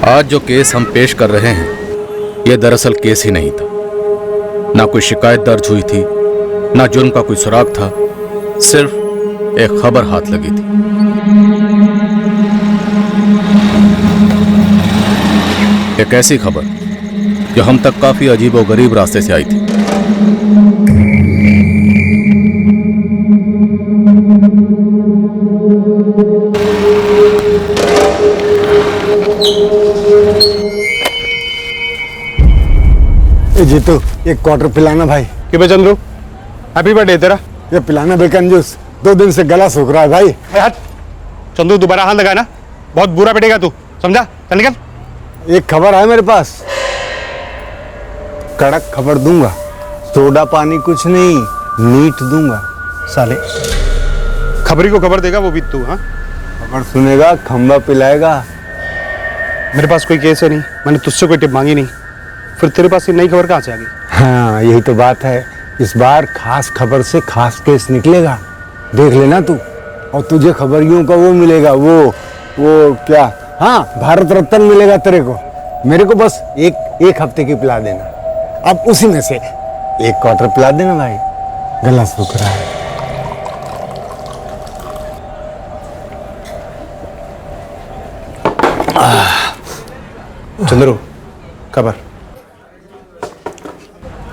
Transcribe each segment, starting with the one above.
आज जो केस हम पेश कर रहे हैं यह दरअसल केस ही नहीं था। ना कोई शिकायत दर्ज हुई थी, ना जुर्म का कोई सुराग था, सिर्फ एक खबर हाथ लगी थी। एक ऐसी खबर जो हम तक काफी अजीब और गरीब रास्ते से आई थी। जीतू एक क्वार्टर पिलाना भाई। कि बे चंद्रू, हैप्पी बर्थडे तेरा। ये पिलाना बेकंजूस, 2 दिन से गला सूख रहा है भाई। हट चंद्रू, दोबारा हाथ लगाया ना बहुत बुरा पिटेगा तू, समझा? चल निकल। एक खबर है मेरे पास, कड़क खबर दूंगा, सोडा पानी कुछ नहीं, नीट दूंगा। साले खबरी को खबर देगा वो भी तू? हाँ, खबर सुनेगा, खंबा पिलाएगा। मेरे पास कोई केस है नहीं, मैंने तुझसे कोई टिप मांगी नहीं, फिर तेरे पास ये नई खबर कहाँ से आ गई? हाँ यही तो बात है, इस बार खास खबर से खास केस निकलेगा, देख लेना तू। और तुझे खबरियों का वो मिलेगा, वो क्या, हाँ भारत रत्न मिलेगा तेरे को। मेरे को बस एक हफ्ते की पिला देना, अब उसी में से एक क्वार्टर पिला देना भाई, गला सूख रहा है। चंद्रू खबर।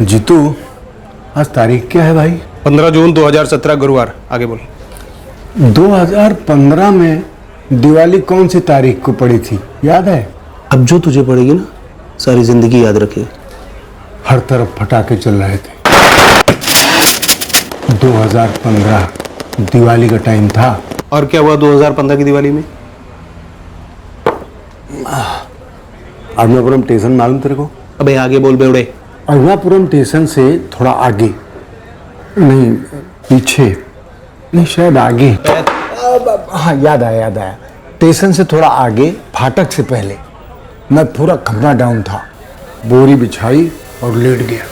जीतू आज तारीख क्या है भाई? 15 जून 2017 गुरुवार। आगे बोल। 2015 में दिवाली कौन सी तारीख को पड़ी थी, याद है? अब जो तुझे पड़ेगी ना सारी जिंदगी याद रखिए। हर तरफ फटाके चल रहे थे। 2015 दिवाली का टाइम था। और क्या हुआ 2015 की दिवाली में? अरुणापुरम स्टेशन मालूम तेरे को? अबे आगे बोल बेवड़े। अरुणापुरम स्टेशन से थोड़ा आगे, नहीं पीछे, नहीं शायद आगे। हाँ याद आया स्टेशन से थोड़ा आगे, फाटक से पहले मैं पूरा खंबा डाउन था, बोरी बिछाई और लेट गया।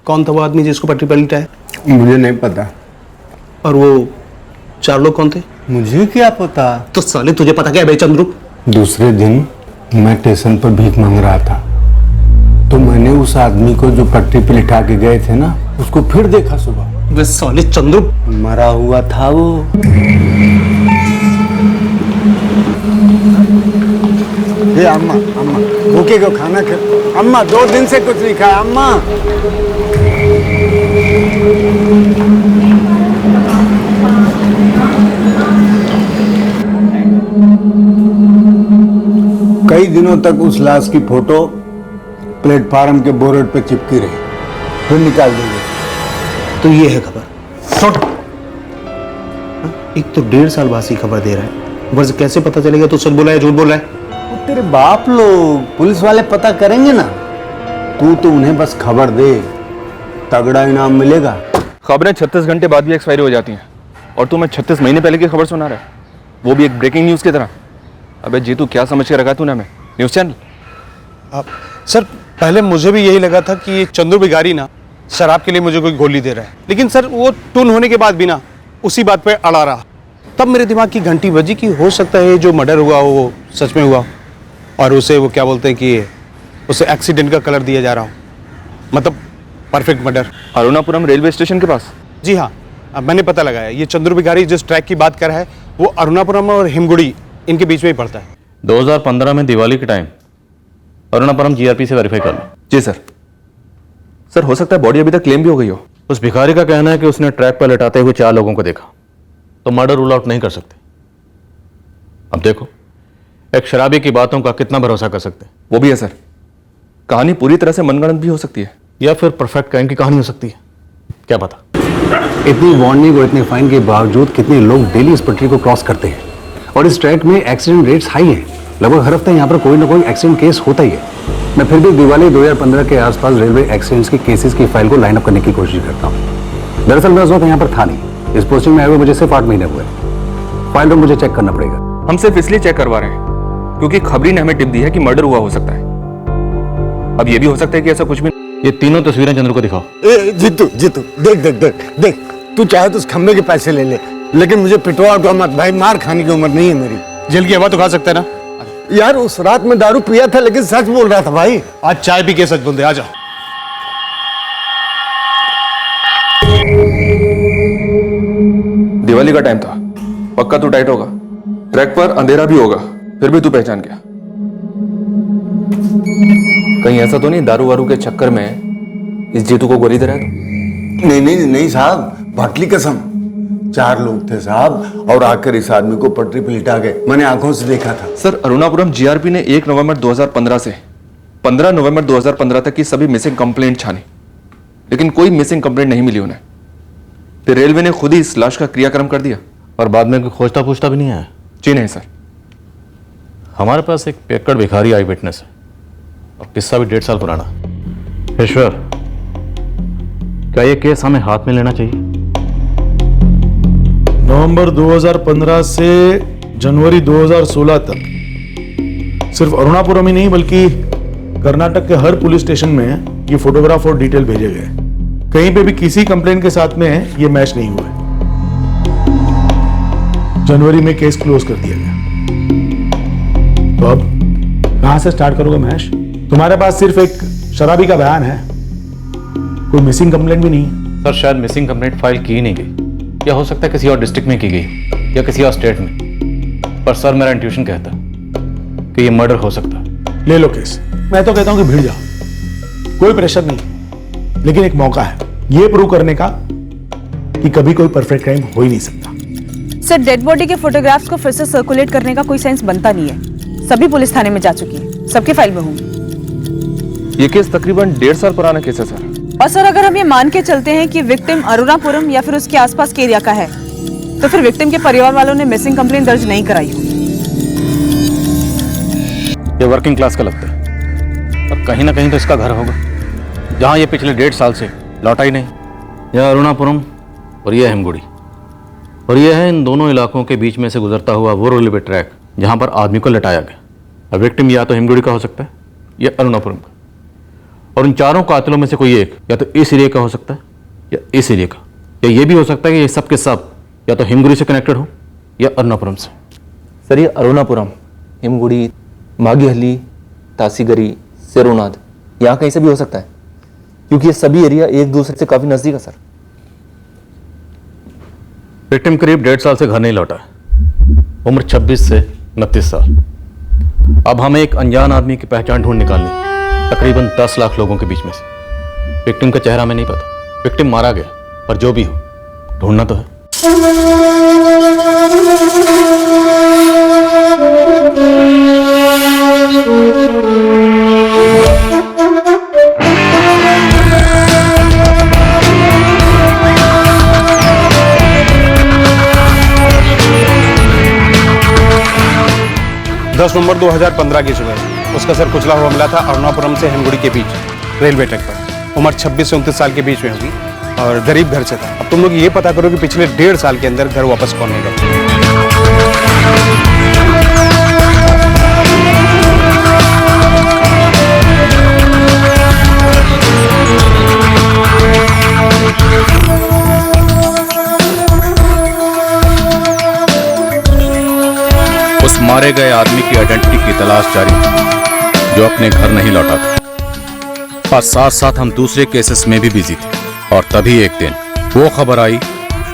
कौन था वो आदमी जिसको पटरी पर लिटा है? मुझे नहीं पता। और वो 4 लोग कौन थे? मुझे क्या पता? तो साले तुझे पता क्या है बे चंद्रू? दूसरे दिन मैं स्टेशन पर भीख मांग रहा था, तो मैंने उस आदमी को जो पटरी पे लिटा के गए थे ना, उसको फिर देखा सुबह। वे साले चंद्रू, मरा हुआ था वो। ये अम्मा भूखे को खाना खा। अम्मा 2 दिन से कुछ नहीं खाया। अम्मा कई दिनों तक उस लाश की फोटो प्लेटफार्म के बोर्ड पे चिपकी रही, फिर निकाल देंगे। तो ये है खबर। एक तो 1.5 साल बासी खबर दे रहा है, ऊपर से कैसे पता चलेगा तू सच बोला है झूठ बोला है? वो तेरे बाप लोग पुलिस वाले पता करेंगे ना, तू तो उन्हें बस खबर दे, तगड़ा इनाम मिलेगा। खबरें 36 घंटे बाद भी एक्सपायरी हो जाती हैं और तू मैं 36 महीने पहले की खबर सुना रहा है, वो भी एक ब्रेकिंग न्यूज़ की तरह। अबे जीतू, क्या समझ के रखा तूने हमें न्यूज़ चैनल? सर पहले मुझे भी यही लगा था कि ये चंद्रू बिगारी ना शराब के लिए मुझे कोई गोली दे रहा है, लेकिन सर वो टून होने के बाद भी ना उसी बात पे अड़ा रहा। तब मेरे दिमाग की घंटी बजी कि हो सकता है जो मर्डर हुआ वो सच में हुआ और उसे वो क्या बोलते हैं कि उसे एक्सीडेंट का कलर दिया जा रहा हो, मतलब perfect murder. Arunapuram railway station के पास? जी हाँ, अब मैंने पता लगाया, ये चंद्रू बिगारी जिस ट्रैक की बात कर रहा है वो अरुणापुरम और हिमगुड़ी इनके बीच में ही पड़ता है। 2015 में दिवाली के टाइम अरुणापुरम जीआरपी से वेरीफाई कर लो। जी सर। सर हो सकता है बॉडी अभी तक क्लेम भी हो गई हो। उस भिखारी का कहना है कि उसने ट्रैक पर लटाते हुए 4 लोगों को देखा, तो मर्डर रूल आउट नहीं कर सकते। अब देखो, एक शराबी की बातों का कितना भरोसा कर सकते हैं। वो भी है सर, कहानी पूरी तरह से मनगढ़ंत भी हो सकती है या फिर परफेक्ट क्राइम की कहानी हो सकती है, क्या पता। इतनी वार्निंग और इतने फाइन के बावजूद कितने लोग डेली इस पटरी को क्रॉस करते हैं, और इस ट्रैक में एक्सीडेंट रेट्स हाई हैं। लगभग हर हफ्ते यहाँ पर कोई ना कोई एक्सीडेंट केस होता ही है। मैं फिर भी दिवाली 2015 के आसपास रेलवे एक्सीडेंट्स के केसेस की फाइल को लाइन अप करने की कोशिश करता हूँ। दरअसल मैं उस वक्त यहाँ पर था नहीं, इस पोस्टिंग में आए हुए मुझे सिर्फ 8 महीने हुए। फाइल तो मुझे चेक करना पड़ेगा। हम सिर्फ इसलिए चेक करवा रहे हैं क्योंकि खबरी ने हमें टिप दी है कि मर्डर हुआ हो सकता है। अब ये भी हो सकता है कि ऐसा कुछ भी। ये तीनों तस्वीरें चंद्र को दिखाओ। जीतू जीतू देख देख देख देख, तू चाहे तो उस खंबे के पैसे ले ले, लेकिन मुझे पिटवा उठवा मत भाई, मार खाने की उम्र नहीं है मेरी। जेल की हवा तो खा सकता है ना यार, उस रात में दारू पिया था लेकिन सच बोल रहा था भाई। आज चाय पी के सच बोल दे, आ जा। दिवाली का टाइम था, पक्का तू टाइट होगा, ट्रैक पर अंधेरा भी होगा, फिर भी तू पहचान गया। कहीं ऐसा तो नहीं दारू वारू के चक्कर में इस जीतू को गोली दे रहा है तो? नहीं नहीं नहीं साहब, बाटली कसम, 4 लोग थे साहब, और आकर इस आदमी को पटरी पे लिटा गए, मैंने आंखों से देखा था। सर अरुणापुरम जीआरपी ने 1 नवंबर 2015 से 15 नवंबर 2015 तक की सभी मिसिंग कंप्लेंट छानी, लेकिन कोई मिसिंग कंप्लेंट नहीं मिली उन्हें। फिर रेलवे ने खुद ही इस लाश का क्रियाक्रम कर दिया। और बाद में कोई खोजता पूछता भी नहीं आया? जी नहीं सर। हमारे पास एक पेक्कड़ भिखारी आई विटनेस है और किस्सा भी 1.5 साल पुराना। ईश्वर, क्या ये केस हमें हाथ में लेना चाहिए? नवंबर 2015 से जनवरी 2016 तक सिर्फ अरुणापुरम ही नहीं बल्कि कर्नाटक के हर पुलिस स्टेशन में ये फोटोग्राफ और डिटेल भेजे गए। कहीं पे भी किसी कंप्लेंट के साथ में ये मैच नहीं हुआ। जनवरी में केस क्लोज कर दिया गया। तो अब कहां से स्टार्ट करोगे महेश? तुम्हारे पास सिर्फ एक शराबी का बयान है, कोई मिसिंग कंप्लेंट भी नहीं है। सर शायद मिसिंग कंप्लेंट फाइल की ही नहीं गई, या हो सकता है किसी और डिस्ट्रिक्ट में की गई या किसी और स्टेट में। पर सर मेरा इंट्यूशन कहता है कि ये मर्डर हो सकता है। ले लो केस। मैं तो कहता हूं कि भिड़ जाओ, कोई प्रेशर नहीं, लेकिन एक मौका है ये प्रूव करने का कि कभी कोई परफेक्ट क्राइम हो ही नहीं सकता। सर डेड बॉडी के फोटोग्राफ्स को फिर से सर्कुलेट करने का कोई सेंस बनता नहीं है। सभी पुलिस थाने में जा चुकी है, सबके फाइल में होंगी। ये केस तकरीबन 1.5 साल पुराना केस है सर। और सर अगर हम ये मान के चलते हैं कि विक्टिम अरुणापुरम या फिर उसके आसपास के एरिया का है, तो फिर विक्टिम के परिवार वालों ने मिसिंग कंप्लेंट दर्ज नहीं कराई होगी। ये वर्किंग क्लास का लगता है और कहीं ना कहीं तो इसका घर होगा जहां ये पिछले 1.5 साल से लौटा ही नहीं। यह अरुणापुरम और यह हिमगुड़ी, और यह है इन दोनों इलाकों के बीच में से गुजरता हुआ वो रेलवे ट्रैक जहां पर आदमी को लटाया गया। अब विक्टिम या तो हिमगुड़ी का हो सकता है या अरुणापुरम का, और इन चारों कातिलों में से कोई एक या तो इस एरिया का हो सकता है या इस एरिया का, या ये भी हो सकता है कि ये सब के सब या तो हिमगुड़ी से कनेक्टेड हो या अरुणापुरम से। सर ये अरुणापुरम, हिमगुड़ी, मागीहली, तासीगरी, सेरोनाद, यहाँ कहीं से भी हो सकता है क्योंकि ये सभी एरिया एक दूसरे से काफी नजदीक है सर। विक्टिम करीब 1.5 साल से घर नहीं लौटा है, उम्र 26 से 29 साल। अब हमें एक अनजान आदमी की पहचान ढूंढ निकालनी, तकरीबन 10 लाख लोगों के बीच में से। विक्टिम का चेहरा हमें नहीं पता, विक्टिम मारा गया, पर जो भी हो ढूंढना तो है। 10 नवंबर 2015 की सुबह उसका सर कुचला हुआ मिला था अरुणापुरम से हेमगुड़ी के बीच रेलवे ट्रैक पर। उम्र 26 से 29 साल के बीच में होगी और गरीब घर से था। अब तुम लोग ये पता करो कि पिछले 1.5 साल के अंदर घर वापस कौन नहीं लौटा। उस मारे गए आदमी की आइडेंटिटी की तलाश जारी थी जो अपने घर नहीं लौटा था और साथ साथ हम दूसरे केसेस में भी बिजी थे। और तभी एक दिन वो खबर आई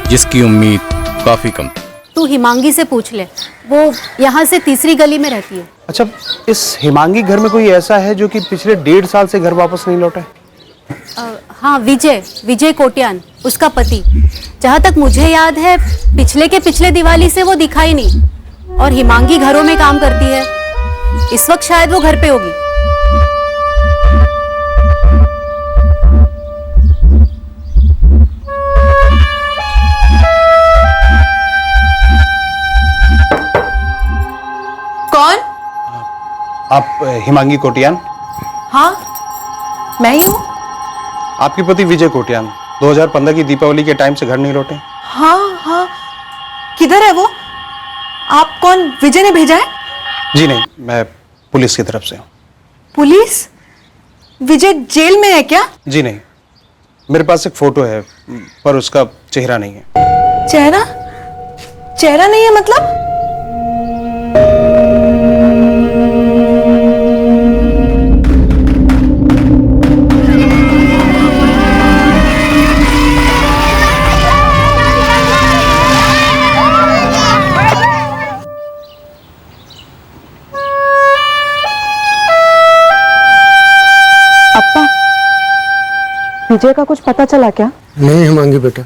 जिसकी उम्मीद काफी कम थी। तू हिमांगी से पूछ ले, वो यहाँ से तीसरी गली में रहती है। अच्छा, इस हिमांगी घर में कोई ऐसा है जो कि पिछले 1.5 साल से घर वापस नहीं लौटा है? हाँ, विजय कोटियान, उसका पति। जहाँ तक मुझे याद है पिछले दिवाली से वो दिखाई नहीं। और हिमांगी घरों में काम करती है, इस वक्त शायद वो घर पे होगी। कौन? आप हिमांगी कोटियान? हाँ, मैं ही हूँ। आपके पति विजय कोटियान 2015 की दीपावली के टाइम से घर नहीं लौटे? हाँ हाँ, किधर है वो? आप कौन? विजय ने भेजा है? जी नहीं, मैं पुलिस की तरफ से हूँ। पुलिस? विजय जेल में है क्या? जी नहीं, मेरे पास एक फोटो है पर उसका चेहरा नहीं है। चेहरा नहीं है मतलब? विजय का कुछ पता चला क्या? नहीं हिमांगी बेटा,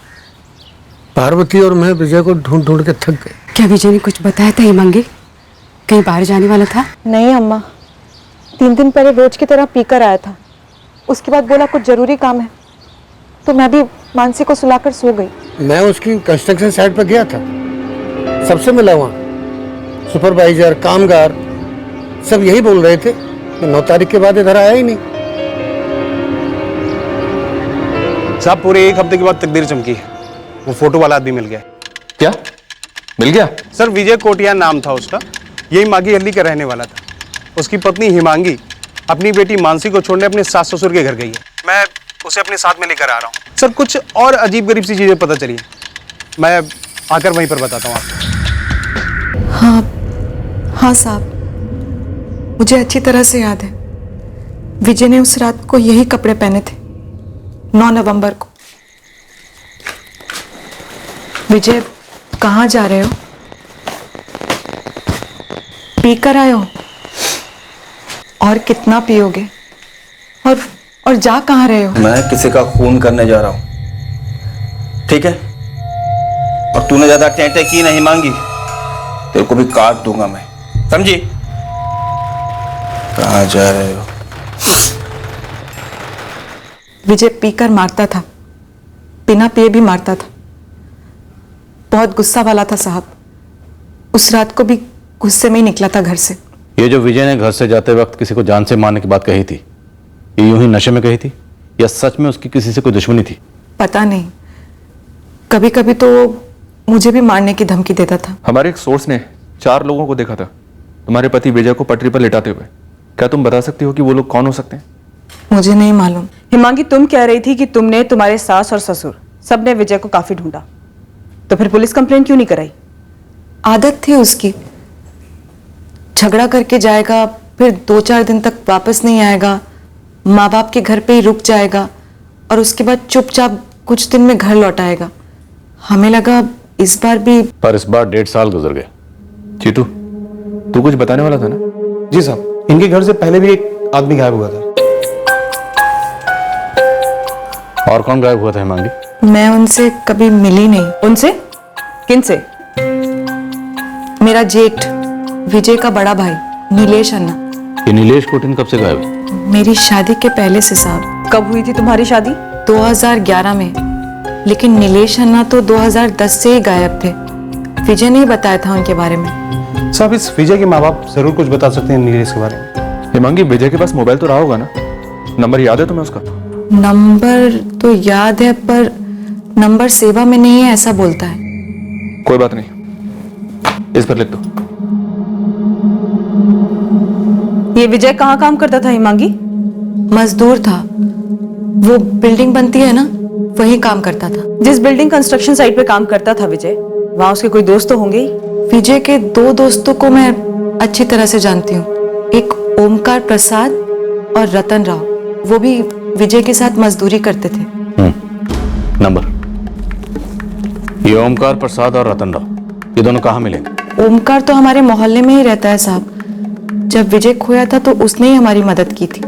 पार्वती और मैं विजय को ढूंढ ढूंढ के थक गए। क्या विजय ने कुछ बताया था हिमांगी? कहीं बाहर जाने वाला था? नहीं अम्मा, 3 दिन पहले रोज की तरह पीकर आया था। उसके बाद बोला कुछ जरूरी काम है, तो मैं भी मानसी को सुलाकर सो गई। मैं उसकी कंस्ट्रक्शन साइट पर गया था, सबसे मिला वहाँ। सुपरवाइजर, कामगार सब यही बोल रहे थे कि 9 तारीख के बाद इधर आया ही नहीं। साहब, पूरे 1 हफ्ते के बाद तकदीर चमकी है। वो फोटो वाला आदमी मिल गया। क्या मिल गया? सर, विजय कोटियान नाम था उसका। यही मागी हल्ली का रहने वाला था। उसकी पत्नी हिमांगी अपनी बेटी मानसी को छोड़ने अपने सास ससुर के घर गई है। मैं उसे अपने साथ में लेकर आ रहा हूँ। सर, कुछ और अजीब गरीब सी चीजें पता चली, मैं आकर वहीं पर बताता हूँ आपको। हाँ साहब, मुझे अच्छी तरह से याद है। विजय ने उस रात को यही कपड़े पहने थे, 9 नवंबर को। विजय, कहाँ जा रहे हो? पीकर आए हो? और कितना पियोगे? और जा कहाँ रहे हो? मैं किसी का खून करने जा रहा हूं, ठीक है? और तूने ज्यादा टेंटे की नहीं मांगी, तेरे को भी काट दूंगा मैं, समझी? कहाँ जा रहे हो? विजय पीकर मारता था, बिना पिए भी मारता था। बहुत गुस्सा वाला था साहब। उस रात को भी गुस्से में ही निकला था घर से। ये जो विजय ने घर से जाते वक्त किसी को जान से मारने की बात कही थी, ये यूं ही नशे में कही थी या सच में उसकी किसी से कोई दुश्मनी थी? पता नहीं, कभी कभी तो मुझे भी मारने की धमकी देता था। हमारे एक सोर्स ने 4 लोगों को देखा था तुम्हारे पति विजय को पटरी पर लेटाते हुए। क्या तुम बता सकती हो कि वो लोग कौन हो सकते हैं? मुझे नहीं मालूम। हिमांगी, तुम कह रही थी कि तुमने, तुम्हारे सास और ससुर सबने विजय को काफी ढूंढा, तो फिर पुलिस कंप्लेंट क्यों नहीं कराई? आदत थी उसकी, झगड़ा करके जाएगा, फिर 2-4 दिन तक वापस नहीं आएगा, माँ बाप के घर पे ही रुक जाएगा और उसके बाद चुपचाप कुछ दिन में घर लौट आएगा। हमें लगा इस बार भी। पर इस बार 1.5 साल गुजर गए। चीतू, तू कुछ बताने वाला था ना? जी साहब, इनके घर से पहले भी एक आदमी गायब हुआ था। और कौन गायब हुआ था हिमांगी? मैं उनसे कभी मिली नहीं। उनसे? किनसे? मेरा जेठ, विजय का बड़ा भाई नीलेश अन्ना। ये नीलेश कोटिन कब से गायब है? मेरी शादी के पहले से साहब। कब हुई थी तुम्हारी शादी? 2011 में, लेकिन नीलेश अन्ना तो 2010 से ही गायब थे। विजय ने ही बताया था उनके बारे में। साहब इस विजय के माँ बाप जरूर कुछ बता सकते हैं नीलेश के बारे में। हिमांगी, विजय के पास मोबाइल तो रहा होगा ना? नंबर याद है तुम्हें उसका? नंबर तो याद है पर नंबर सेवा में नहीं है ऐसा बोलता है। कोई बात नहीं, इस पर लिख दो। ये विजय कहाँ काम करता था हिमांगी? मजदूर था, वो बिल्डिंग बनती है ना, वही काम करता था। जिस बिल्डिंग कंस्ट्रक्शन साइट पे काम करता था विजय, वहां उसके कोई दोस्त तो होंगे ही। विजय के 2 दोस्तों को मैं अच्छी तरह से जानती हूँ, एक ओमकार प्रसाद और रतन राव। वो भी विजय के साथ मजदूरी करते थे। नंबर, ये ओमकार प्रसाद और रतन राव, ये दोनों कहाँ मिलेंगे? ओमकार तो हमारे मोहल्ले में ही रहता है साहब। जब विजय खोया था तो उसने ही हमारी मदद की थी।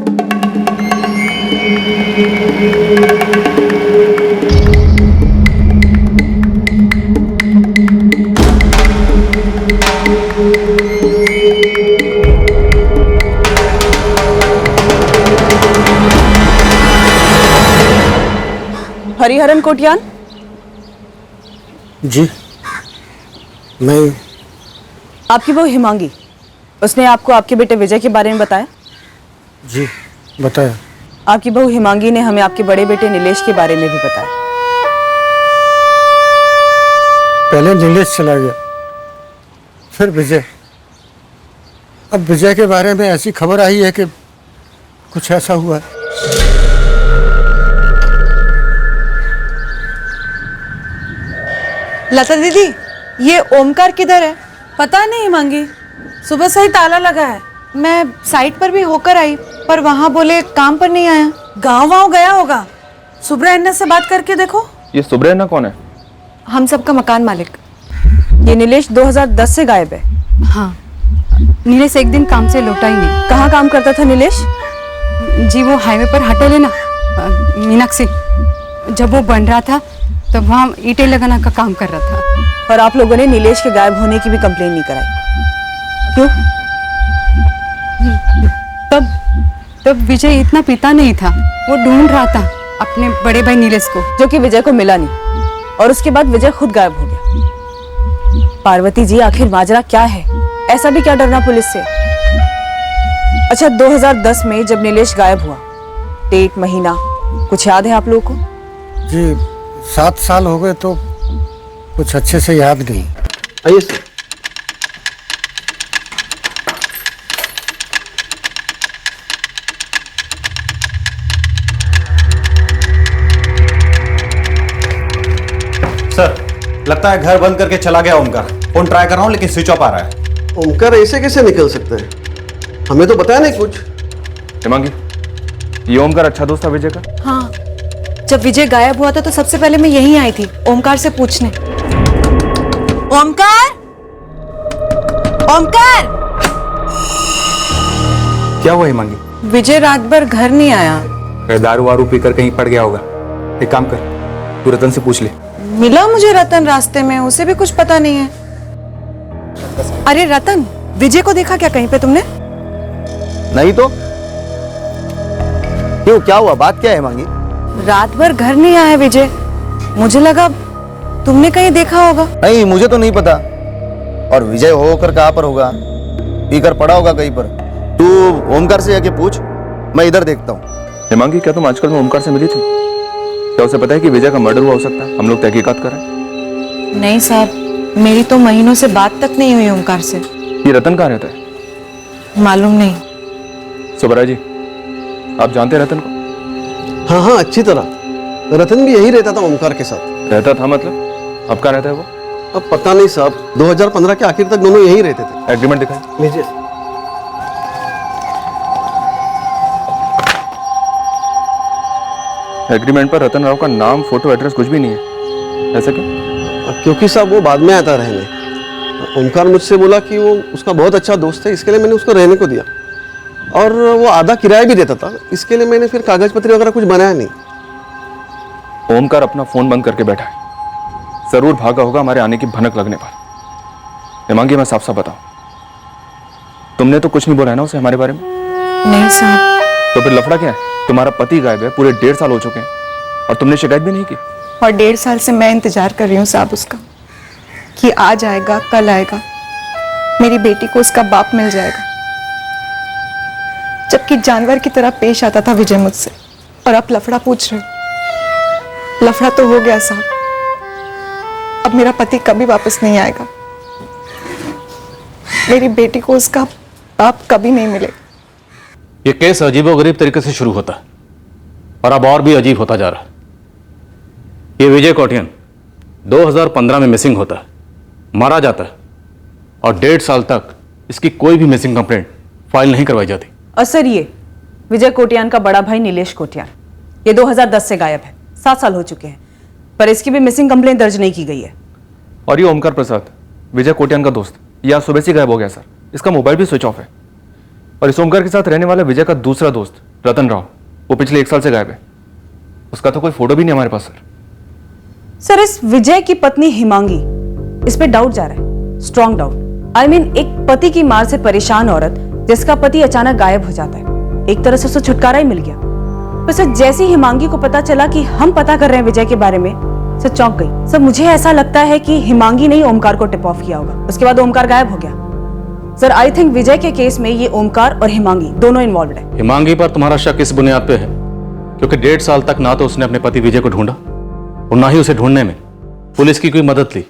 हरिहरन कोटियान, जी, मैं आपकी बहू हिमांगी, उसने आपको आपके बेटे विजय के बारे में बताया? जी बताया। आपकी बहू हिमांगी ने हमें आपके बड़े बेटे नीलेश के बारे में भी बताया। पहले नीलेश चला गया, फिर विजय। अब विजय के बारे में ऐसी खबर आई है कि कुछ ऐसा हुआ है। लता दीदी, ये ओमकार किधर है? पता नहीं हिमांगी, सुबह से ही ताला लगा है। मैं साइट पर भी होकर आई पर वहां बोले काम पर नहीं आया। गाँव गया होगा। सुब्रा अन्ना से बात करके देखो। ये सुब्रा अन्ना कौन है? हम सबका मकान मालिक। ये नीलेश 2010 से गायब है। हाँ, नीलेश एक दिन काम से लौटा ही नहीं। कहाँ काम करता था नीलेश? जी वो हाईवे पर होटल है ना, मीनाक्षी, जब वो बन रहा था तब वहाँ ईंटें लगाना का काम कर रहा था। और आप लोगों ने नीलेश के गायब होने की भी कंप्लेन नहीं कराई, क्यों? तब विजय इतना पीता नहीं था, वो ढूंढ रहा था अपने बड़े भाई नीलेश को, जो कि विजय को मिला नहीं। और उसके बाद विजय खुद गायब हो गया। पार्वती जी, आखिर माजरा क्या है? ऐसा भी क्या डरना पुलिस से? अच्छा, 2010 में जब नीलेश गायब हुआ, डेट, महीना कुछ याद है आप लोगों को? जी 7 साल हो गए तो कुछ अच्छे से याद नहीं। आइए सर। सर, लगता है घर बंद करके चला गया ओमकार। फोन ट्राई कर रहा हूँ लेकिन स्विच ऑफ आ रहा है। ओमकार ऐसे कैसे निकल सकते हैं? हमें तो बताया नहीं कुछ। हिमांगी, ये ओमकार अच्छा दोस्त था विजय का? हाँ, जब विजय गायब हुआ था तो सबसे पहले मैं यहीं आई थी ओमकार से पूछने। ओमकार, ओमकार! क्या हुआ हिमांगी? विजय रात भर घर नहीं आया। दारू वारू पीकर कहीं पड़ गया होगा। एक काम कर, तू रतन से पूछ ले। मिला मुझे रतन रास्ते में, उसे भी कुछ पता नहीं है। अरे रतन, विजय को देखा क्या कहीं पे तुमने? नहीं तो क्यों, क्या हुआ? बात क्या है हिमांगी? रात भर घर नहीं आया विजय, मुझे लगा तुमने कहीं देखा होगा। नहीं, मुझे तो नहीं पता। और विजय होकर कहाँ पर होगा? पीकर पड़ा होगा कहीं पर। तू ओमकार से जाके पूछ, मैं इधर देखता हूँ। हिमांगी, क्या तुम आजकल में ओमकार से मिली थी? क्या उसे पता है कि विजय का मर्डर हुआ हो सकता है? हम लोग तहकीकात कर रहे हैं। नहीं साहब, मेरी तो महीनों से बात तक नहीं हुई ओमकार से। ये रतन कहाँ रहता है? मालूम नहीं। सुब्रा जी, आप जानते हैं रतन को? हाँ हाँ, अच्छी तरह। रतन भी यही रहता था ओमकार के साथ। रहता था मतलब? अब कहाँ रहता है वो? अब पता नहीं साहब, 2015 के आखिर तक दोनों यही रहते थे। एग्रीमेंट दिखाएं। लीजिए। एग्रीमेंट पर रतन राव का नाम, फोटो, एड्रेस कुछ भी नहीं है। ऐसा क्यों? क्योंकि साहब वो बाद में आता रहने। ओमकार मुझसे बोला कि वो उसका बहुत अच्छा दोस्त है, इसके लिए मैंने उसको रहने को दिया। और वो आधा किराया भी देता था, इसके लिए मैंने फिर कागज पत्री वगैरह कुछ बनाया नहीं। ओमकार अपना फोन बंद करके बैठा है, जरूर भागा होगा हमारे आने की भनक लगने पर। हिमांगी, मैं साफ साफ बताऊं, तुमने तो कुछ नहीं बोला है ना उसे हमारे बारे में? नहीं साहब। तो फिर लफड़ा क्या है? तुम्हारा पति गायब है, पूरे 1.5 साल हो चुके हैं और तुमने शिकायत भी नहीं की। और 1.5 साल से मैं इंतजार कर रही हूँ साहब उसका, कि आज आएगा, कल आएगा। मेरी बेटी को उसका बाप मिल जाएगा। जबकि जानवर की तरह पेश आता था विजय मुझसे, और आप लफड़ा पूछ रहे हो। लफड़ा तो हो गया साहब, अब मेरा पति कभी वापस नहीं आएगा। मेरी बेटी को उसका बाप कभी नहीं मिलेगा। ये केस अजीबोगरीब तरीके से शुरू होता है और अब और भी अजीब होता जा रहा है। ये विजय कोटियन 2015 में मिसिंग होता है, मारा जाता है और 1.5 साल तक इसकी कोई भी मिसिंग कंप्लेंट फाइल नहीं करवाई जाती। और सर, ये विजय कोटियान का बड़ा भाई नीलेश कोटियान, ये 2010 से गायब है, 7 साल हो चुके हैं, पर इसकी भी मिसिंग कंप्लेंट दर्ज नहीं की गई है। और ये ओमकार प्रसाद, विजय कोटियान का दोस्त, यह सुबह से गायब हो गया सर। इसका मोबाइल भी स्विच ऑफ है। और इस ओमकार के साथ रहने वाला विजय का दूसरा दोस्त रतन राव, वो पिछले 1 साल से गायब है। उसका तो कोई फोटो भी नहीं हमारे पास सर। सर, इस विजय की पत्नी हिमांगी, इस पे डाउट जा रहा है, स्ट्रॉन्ग डाउट। आई मीन, एक पति की मार से परेशान औरत जिसका पति अचानक गायब हो जाता है, एक तरह से उसे छुटकारा ही मिल गया। पर सर, जैसी हिमांगी को पता चला कि हम पता कर रहे हैं विजय के बारे में, सर चौंक गई। सर, मुझे ऐसा लगता है कि हिमांगी ने ही ओमकार को टिप ऑफ किया होगा, उसके बाद ओमकार गायब हो गया। सर, आई थिंक विजय के केस में ये ओमकार और हिमांगी दोनों इन्वॉल्व है। हिमांगी पर तुम्हारा शक इस बुनियाद पे है क्योंकि 1.5 साल तक ना तो उसने अपने पति विजय को ढूंढा और ना ही उसे ढूंढने में पुलिस की कोई मदद ली।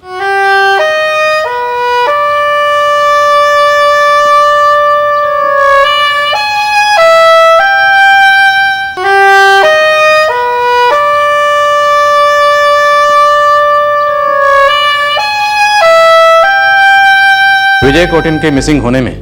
विजय कोटिन के मिसिंग होने में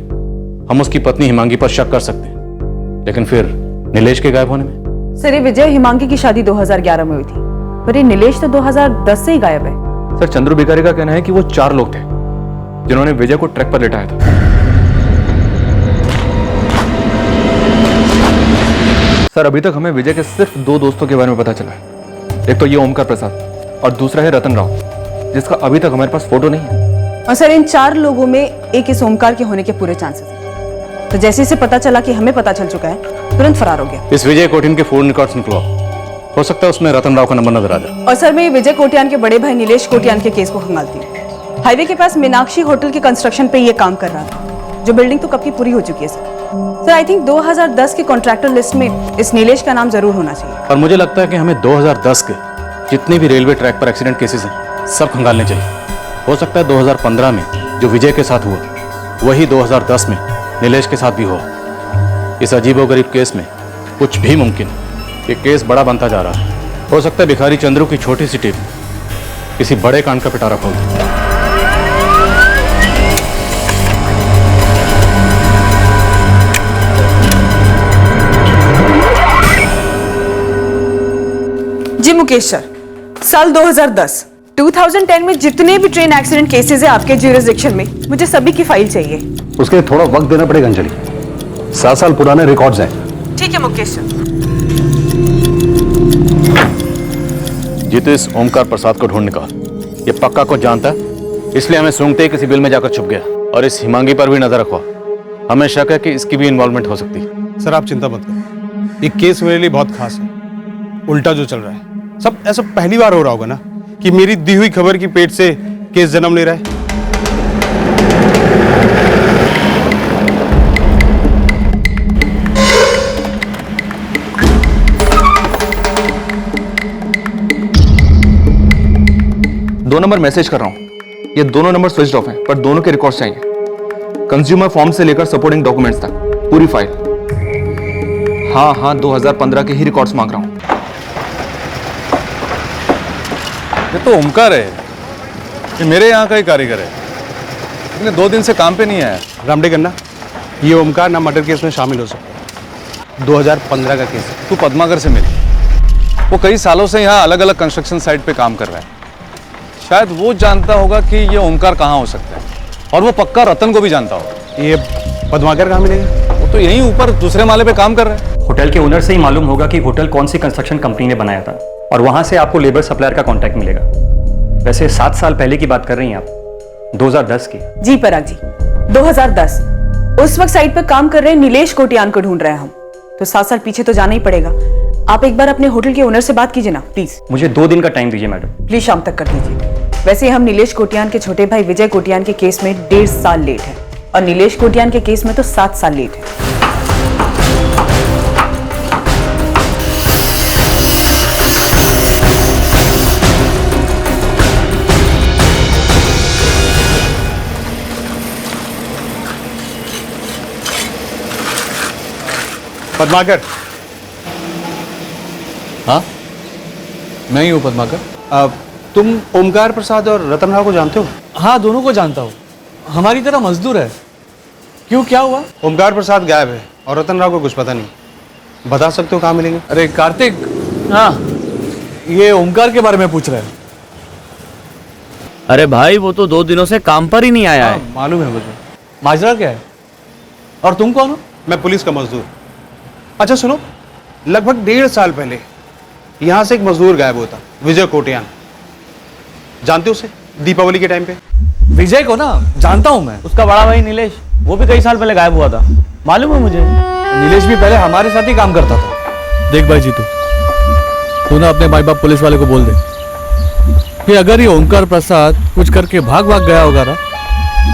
हम उसकी पत्नी हिमांगी पर शक कर सकते हैं, लेकिन फिर नीलेश के गायब होने में? सर, ये विजय हिमांगी की शादी 2011 में हुई थी, पर ये नीलेश तो 2010 से ही गायब है। सर, चंद्रू भिखारी का कहना है कि वो 4 लोग थे जिन्होंने विजय को ट्रैक पर लेटाया था। सर, अभी तक हमें विजय के सिर्फ 2 दोस्तों के बारे में पता चला है। एक तो ये ओमकार प्रसाद और दूसरा है रतन राव, जिसका अभी तक हमारे पास फोटो नहीं है। और सर, इन 4 लोगों में एक इस ओमकार के होने के पूरे चांसेस हैं। तो जैसे इसे पता चला कि हमें पता चल चुका है, तुरंत फरार हो गया। इस विजय कोटिन के फोन रिकॉर्ड्स निकलवाओ, हो सकता है उसमें रतन राव का नंबर नजर आ जाए। और सर, मैं ये विजय कोटियान के बड़े भाई नीलेश कोटियान के केस को खंगालती हूँ। हाईवे के पास मीनाक्षी होटल के कंस्ट्रक्शन पे ये काम कर रहा था, जो बिल्डिंग तो कब की पूरी हो चुकी है सर। आई थिंक 2010 के कॉन्ट्रैक्टर लिस्ट में इस नीलेश का नाम जरूर होना चाहिए। और मुझे लगता है कि हमें 2010 के जितने भी रेलवे ट्रैक पर एक्सीडेंट केसेस हैं, सब खंगालने चाहिए। हो सकता है 2015 में जो विजय के साथ हुआ, वही 2010 में नीलेश के साथ भी हुआ। इस अजीबोगरीब केस में कुछ भी मुमकिन है। ये केस बड़ा बनता जा रहा है। हो सकता है भिखारी चंद्रू की छोटी सी टीम किसी बड़े कांड का पिटारा खोल दे। जी मुकेश सर, साल 2010 में जितने भी ट्रेन एक्सीडेंट केसेस है आपके ज्यूरिसडिक्शन में, मुझे सभी की फाइल चाहिए। उसके लिए थोड़ा वक्त देना पड़ेगा अंजलि, 7 साल पुराने रिकॉर्ड्स हैं। ठीक है मुकेश सर। जीतू इस ओमकार प्रसाद को ढूंढ निकाल। ये पक्का को जानता है, इसलिए हमें सूंघते ही किसी बिल में जाकर छुप गया। और इस हिमांगी पर भी नजर रखवा, हमें शक है कि इसकी भी इन्वॉल्वमेंट हो सकती है। सर, आप चिंता मत करो, ये केस मेरे लिए बहुत खास है। उल्टा जो चल रहा है सब ऐसा पहली बार हो रहा होगा ना, कि मेरी दी हुई खबर की पेट से केस जन्म ले रहा है। दो नंबर मैसेज कर रहा हूं, ये दोनों नंबर स्विच ऑफ हैं, पर दोनों के रिकॉर्ड्स चाहिए। कंज्यूमर फॉर्म से लेकर सपोर्टिंग डॉक्यूमेंट्स तक पूरी फाइल। हाँ, 2015 के ही रिकॉर्ड्स मांग रहा हूं। ये तो ओमकार है, ये मेरे यहाँ का ही कारीगर है, लेकिन 2 दिन से काम पे नहीं आया। रामडे गन्ना, ये ओमकार ना मर्डर केस में शामिल हो सकता है। 2015 का केस है। तू पद्माकर से मिल, वो कई सालों से यहाँ अलग अलग कंस्ट्रक्शन साइट पे काम कर रहा है। शायद वो जानता होगा कि ये ओमकार कहाँ हो सकता है, और वो पक्का रतन को भी जानता होगा। ये पद्माकर कहाँ मिलेगा? वो तो यहीं ऊपर दूसरे माले पे काम कर रहा है। होटल के ओनर से ही मालूम होगा कि होटल कौन सी कंस्ट्रक्शन कंपनी ने बनाया था, और वहां से आपको लेबर सप्लायर का कांटेक्ट मिलेगा। वैसे 7 साल पहले की बात कर रही हैं आप, 2010 की? जी पराग जी, 2010। उस वक्त साइट पर काम कर रहे नीलेश कोटियान को ढूंढ रहे हैं हम, तो 7 साल पीछे तो जाना ही पड़ेगा। आप एक बार अपने होटल के ओनर से बात कीजिए ना प्लीज। मुझे 2 दिन का टाइम दीजिए मैडम। प्लीज शाम तक कर दीजिए। वैसे हम नीलेश कोटियान के छोटे भाई विजय कोटियान के केस में 1.5 साल लेट है। और नीलेश कोटियान के केस में तो 7 साल लेट है। पद्माकर। हाँ, मैं ही हूँ पद्माकर। तुम ओमकार प्रसाद और रतन राव को जानते हो? हाँ, दोनों को जानता हूँ। हमारी तरह मजदूर है। क्यों, क्या हुआ? ओमकार प्रसाद गायब है और रतन राव को कुछ पता नहीं। बता सकते हो कहाँ मिलेंगे? अरे कार्तिक, हाँ, ये ओमकार के बारे में पूछ रहे हैं। अरे भाई, वो तो 2 दिनों से काम पर ही नहीं आया है। मालूम है मुझे। माजरा क्या है? और तुम कौन हो? मैं पुलिस का मजदूर। अच्छा सुनो, लगभग 1.5 साल पहले यहाँ से एक मजदूर गायब हुआ था, विजय कोटियान। जानते हो उसे? दीपावली के टाइम पे। विजय को ना जानता हूँ मैं। उसका बड़ा भाई नीलेश, वो भी कई साल पहले गायब हुआ था, मालूम है मुझे। नीलेश भी पहले हमारे साथ ही काम करता था। देख भाई जीतू, तू ना अपने माई बाप पुलिस वाले को बोल दे कि अगर ये ओमकार प्रसाद कुछ करके भाग गया होगा ना,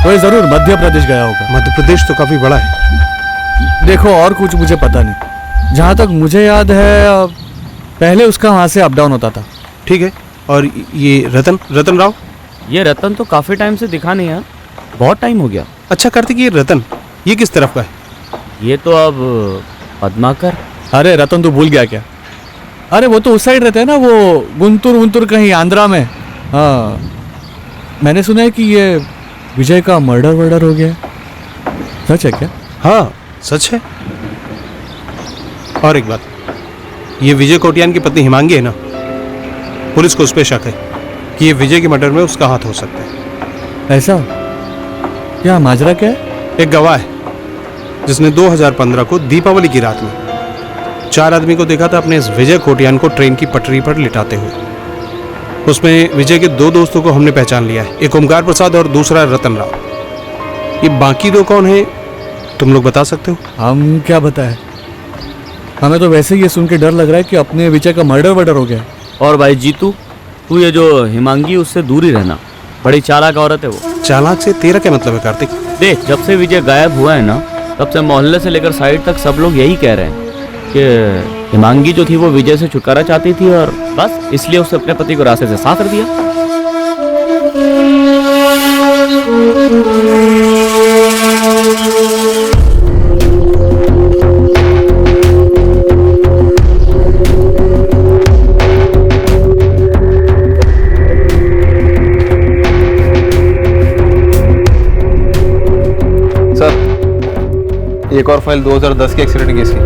तो ये जरूर मध्य प्रदेश गया होगा। मध्य प्रदेश तो काफी बड़ा है। देखो, और कुछ मुझे पता नहीं। जहाँ तक मुझे याद है, पहले उसका वहाँ से अप डाउन होता था। ठीक है। और ये रतन राव? ये रतन तो काफी टाइम से दिखा नहीं है, बहुत टाइम हो गया। अच्छा कार्तिक, ये रतन ये किस तरफ का है? ये तो अब पद्माकर। अरे रतन, तू भूल गया क्या? अरे वो तो उस साइड रहते हैं ना, वो गुंतुर कहीं आंध्रा में। हाँ, मैंने सुना है कि ये विजय का मर्डर हो गया। सच है क्या? हाँ सच है। और एक बात, ये विजय कोटियान की पत्नी हिमांगी है ना, पुलिस को उस पर शक है कि ये विजय के मर्डर में उसका हाथ हो सकता है। ऐसा क्या? माजरा क्या है? एक गवाह है जिसने 2015 को दीपावली की रात में 4 आदमी को देखा था अपने इस विजय कोटियान को ट्रेन की पटरी पर लिटाते हुए। उसमें विजय के 2 दोस्तों को हमने पहचान लिया है, एक ओमकार प्रसाद और दूसरा रतन राव। ये बाकी 2 कौन है, तुम लोग बता सकते हो? हम क्या बताएं, हमें तो वैसे ही ये सुन के डर लग रहा है कि अपने विजय का मर्डर हो गया। और भाई जीतू, तू ये जो हिमांगी, उससे दूर ही रहना, बड़ी चालाक औरत है वो। चालाक से तेरा क्या मतलब है कार्तिक? देख, जब से विजय गायब हुआ है ना, तब से मोहल्ले से लेकर साइड तक सब लोग यही कह रहे हैं कि हिमांगी जो थी वो विजय से छुटकारा चाहती थी, और बस इसलिए उसने अपने पति को रास्ते से साफ कर दिया। एक और फाइल 2010 के एक्सीडेंट केस की।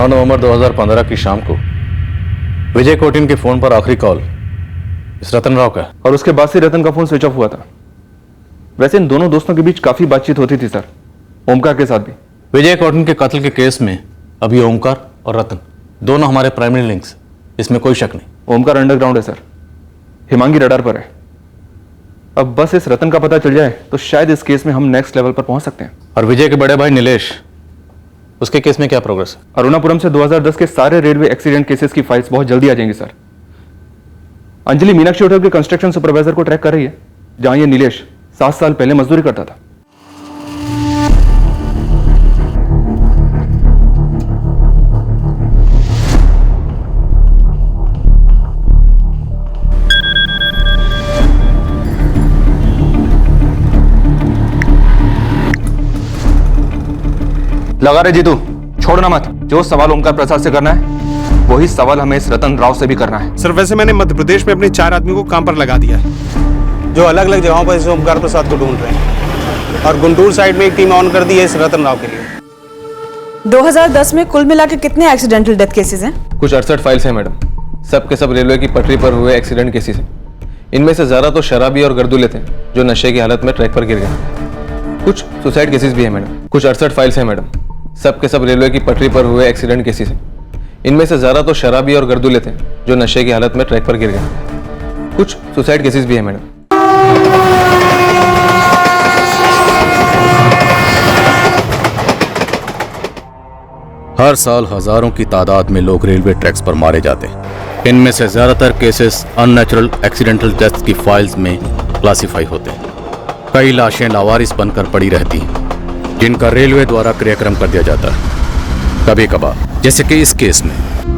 नवंबर 2015 की शाम को विजय कोटियान के फोन पर आखिरी कॉल इस रतन राव का है। और उसके बाद से रतन का फोन स्विच ऑफ हुआ था। वैसे इन दोनों दोस्तों के बीच काफी बातचीत होती थी सर, ओमकार के साथ भी। विजय कोटियान के कत्ल के केस में अभी ओमकार और रतन दोनों हमारे प्राइमरी लिंक्स, इसमें कोई शक नहीं। ओमकार अंडरग्राउंड है सर, हिमांगी रडार पर है। अब बस इस रतन का पता चल जाए तो शायद इस केस में हम नेक्स्ट लेवल पर पहुंच सकते हैं। और विजय के बड़े भाई नीलेश, उसके केस में क्या प्रोग्रेस है? अरुणापुरम से 2010 के सारे रेलवे एक्सीडेंट केसेस की फाइल्स बहुत जल्दी आ जाएंगी सर। अंजलि मीनाक्षी होटल के कंस्ट्रक्शन सुपरवाइजर को ट्रैक कर रही है, जहां ये नीलेश 7 साल पहले मजदूरी करता था। लगा रहे जीतू, छोड़ना मत। जो सवाल ओमकार प्रसाद से करना है वही सवाल हमें इस रतन राव से भी करना है। सर वैसे मैंने मध्य प्रदेश में अपने 4 आदमी को काम पर लगा दिया है, जो अलग अलग जगहों पर इस ओमकार प्रसाद को ढूंढ रहे हैं। और गुंटूर साइड में एक टीम ऑन कर दी है इस रतन राव के लिए। 2010 में कुल मिला के कितने एक्सीडेंटल डेथ केसेस हैं? कुछ 68 फाइल्स हैं मैडम, सब के सब रेलवे की पटरी पर हुए एक्सीडेंट केसेस हैं। इनमें से ज़्यादा तो शराबी और गर्दुले थे जो नशे की हालत में ट्रैक पर गिर गए। कुछ सुसाइड केसेस भी हैं मैडम। कुछ 68 फाइल्स हैं मैडम, सब के सब रेलवे की पटरी पर हुए एक्सीडेंट केसेस हैं। इनमें से ज़्यादा तो शराबी और गर्दुले थे जो नशे की हालत में ट्रैक पर गिर गए। कुछ सुसाइड केसेस भी हैं मैडम। हर साल हजारों की तादाद में लोग रेलवे ट्रैक्स पर मारे जाते हैं। इनमें से ज्यादातर केसेस अननेचुरल एक्सीडेंटल डेथ की फाइल्स में क्लासिफाई होते हैं। कई लाशें लावारिस बनकर पड़ी रहती हैं, जिनका रेलवे द्वारा क्रियाक्रम कर दिया जाता है। कभी कभार, जैसे कि इस केस में,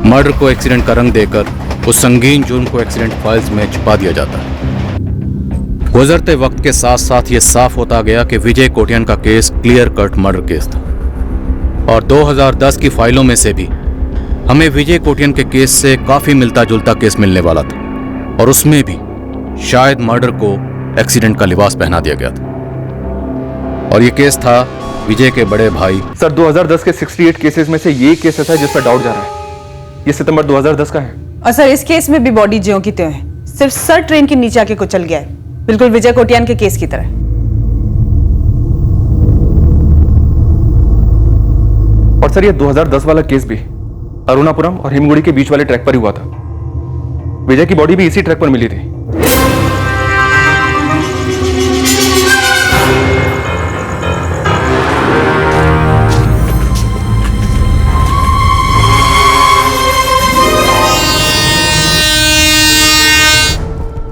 मर्डर को एक्सीडेंट का रंग देकर उस संगीन जुर्म को एक्सीडेंट फाइल्स में छुपा दिया जाता है। गुजरते वक्त के साथ साथ ये साफ होता गया कि विजय कोटियान का case clear cut murder case था, और 2010 की फाइलों में से भी हमें विजय कोटियान के केस से काफी मिलता जुलता केस मिलने वाला था, और उसमें भी शायद मर्डर को एक्सीडेंट का लिबास पहना दिया गया था। और ये केस था विजय के बड़े भाई। सर 2010 के 68 केसेस में से ये केस ऐसा है जिस पर डाउट जा रहा है। ये सितंबर 2010 का है। और सर इस केस में भी बॉडी ज्यों की त्यों है, सिर्फ सर ट्रेन के नीचे आके कुचल गया है, बिल्कुल विजय कोटियान के केस की तरह। और सर ये 2010 वाला केस भी अरुणापुरम और हिमगुड़ी के बीच वाले ट्रैक पर ही हुआ था। विजय की बॉडी भी इसी ट्रैक पर मिली थी।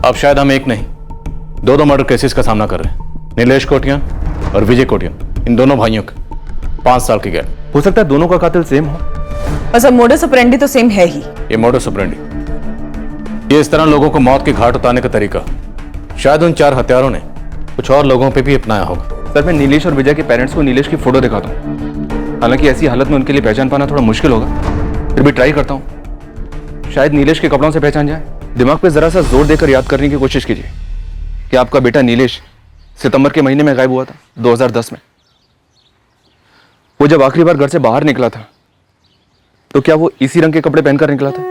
अब शायद हम एक नहीं, दो मर्डर केसेस का सामना कर रहे हैं। नीलेश कोटियान और विजय कोटियान, इन दोनों भाइयों के 5 साल की गैप। हो सकता है दोनों का कातिल सेम हो। और सर मोडस ऑपरेंडी तो सेम है ही। ये मोडस ऑपरेंडी, ये इस तरह लोगों को मौत की घाट उतारने का तरीका शायद उन 4 हत्यारों ने कुछ और लोगों पे भी अपनाया होगा। सर मैं नीलेश और विजय के पेरेंट्स को नीलेश की फोटो दिखाता हूँ। हालांकि ऐसी हालत में उनके लिए पहचान पाना थोड़ा मुश्किल होगा, फिर भी ट्राई करता हूँ। शायद नीलेश के कपड़ों से पहचान जाए। दिमाग पे जरा सा जोर देकर याद करने की कोशिश कीजिए कि आपका बेटा नीलेश सितंबर के महीने में गायब हुआ था 2010 में। वो जब आखिरी बार घर से बाहर निकला था तो क्या वो इसी रंग के कपड़े पहनकर निकला था?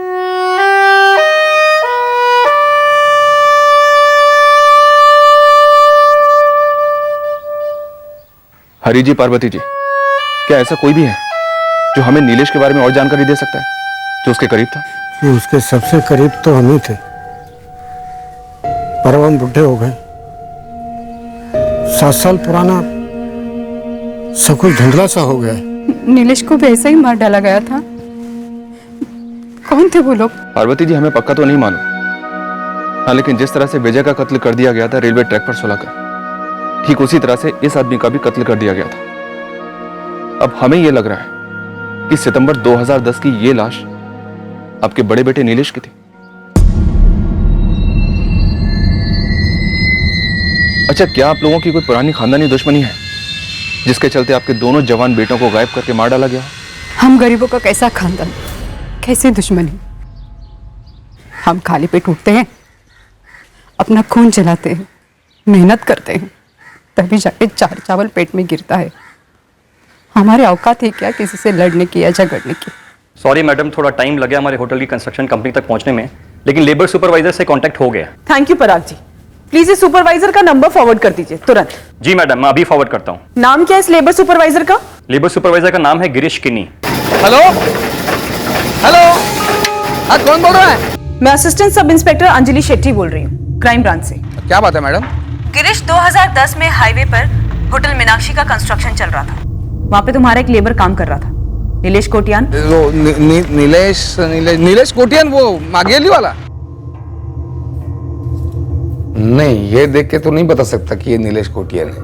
हरी जी, पार्वती जी, क्या ऐसा कोई भी है जो हमें नीलेश के बारे में और जानकारी दे सकता है, जो उसके करीब था? कि उसके सबसे करीब तो हम ही थे, पर हम बुढ़े हो गए। 7 साल पुराना सब कुछ धुंधला सा हो गया है। नीलेश को भी ऐसा ही मार डाला गया था। कौन थे वो लोग? पार्वती जी, हमें पक्का तो नहीं मालूम। हाँ, लेकिन जिस तरह से विजय का कत्ल कर दिया गया था रेलवे ट्रैक पर सुलाकर, ठीक उसी तरह से इस आदमी का भी कत्ल कर दिया गया था। अब हमें यह लग रहा है कि सितंबर 2010 की ये लाश आपके बड़े बेटे नीलेश की थी। अच्छा, क्या आप लोगों की कोई पुरानी खानदानी दुश्मनी है जिसके चलते आपके दोनों जवान बेटों को गायब करके मार डाला गया? हम गरीबों का कैसा खानदान, कैसी दुश्मनी। हम खाली पेट उठते हैं, अपना खून जलाते हैं, मेहनत करते हैं, तभी जाके 4 चावल पेट में गिरता है। हमारे औकात है क्या किसी से लड़ने की या झगड़ने की? सॉरी मैडम, थोड़ा टाइम लगा हमारे होटल की कंस्ट्रक्शन कंपनी तक पहुंचने में, लेकिन लेबर सुपरवाइजर से कांटेक्ट हो गया। Thank you Parag ji, please इस सुपरवाइजर का नंबर फॉरवर्ड कर दीजिए तुरंत। जी मैडम, मैं अभी फॉरवर्ड करता हूँ। नाम क्या है इस लेबर सुपरवाइजर का? लेबर सुपरवाइजर का नाम है गिरीश किन्नी। हेलो हेलो, हाँ कौन बोल रहा है? मैं assistant sub inspector Anjali Shetty बोल रही हूँ, क्राइम ब्रांच से। क्या बात है मैडम? गिरीश, 2010 में हाईवे पर होटल मीनाक्षी का कंस्ट्रक्शन चल रहा था, वहाँ पे तुम्हारा एक लेबर काम कर रहा था, नीलेश कोटियान। वो नीलेश कोटियान, वो मागेली वाला? नहीं, ये देख के तो नहीं बता सकता कि ये नीलेश कोटियान है।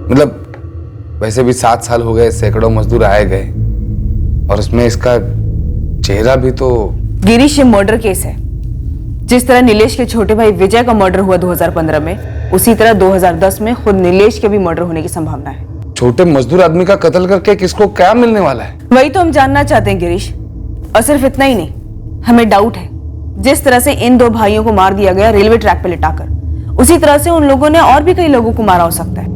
मतलब वैसे भी 7 साल हो गए, सैकड़ों मजदूर आए गए, और उसमें इसका चेहरा भी तो। गिरीश, ये मर्डर केस है। जिस तरह नीलेश के छोटे भाई विजय का मर्डर हुआ 2015 में, उसी तरह 2010 में खुद नीलेश के भी मर्डर होने की संभावना है। छोटे मजदूर आदमी का कत्ल करके किसको क्या मिलने वाला है? वही तो हम जानना चाहते हैं गिरीश। और सिर्फ इतना ही नहीं, हमें डाउट है जिस तरह से इन 2 भाइयों को मार दिया गया रेलवे ट्रैक पर लिटाकर, उसी तरह से उन लोगों ने और भी कई लोगों को मारा हो सकता है।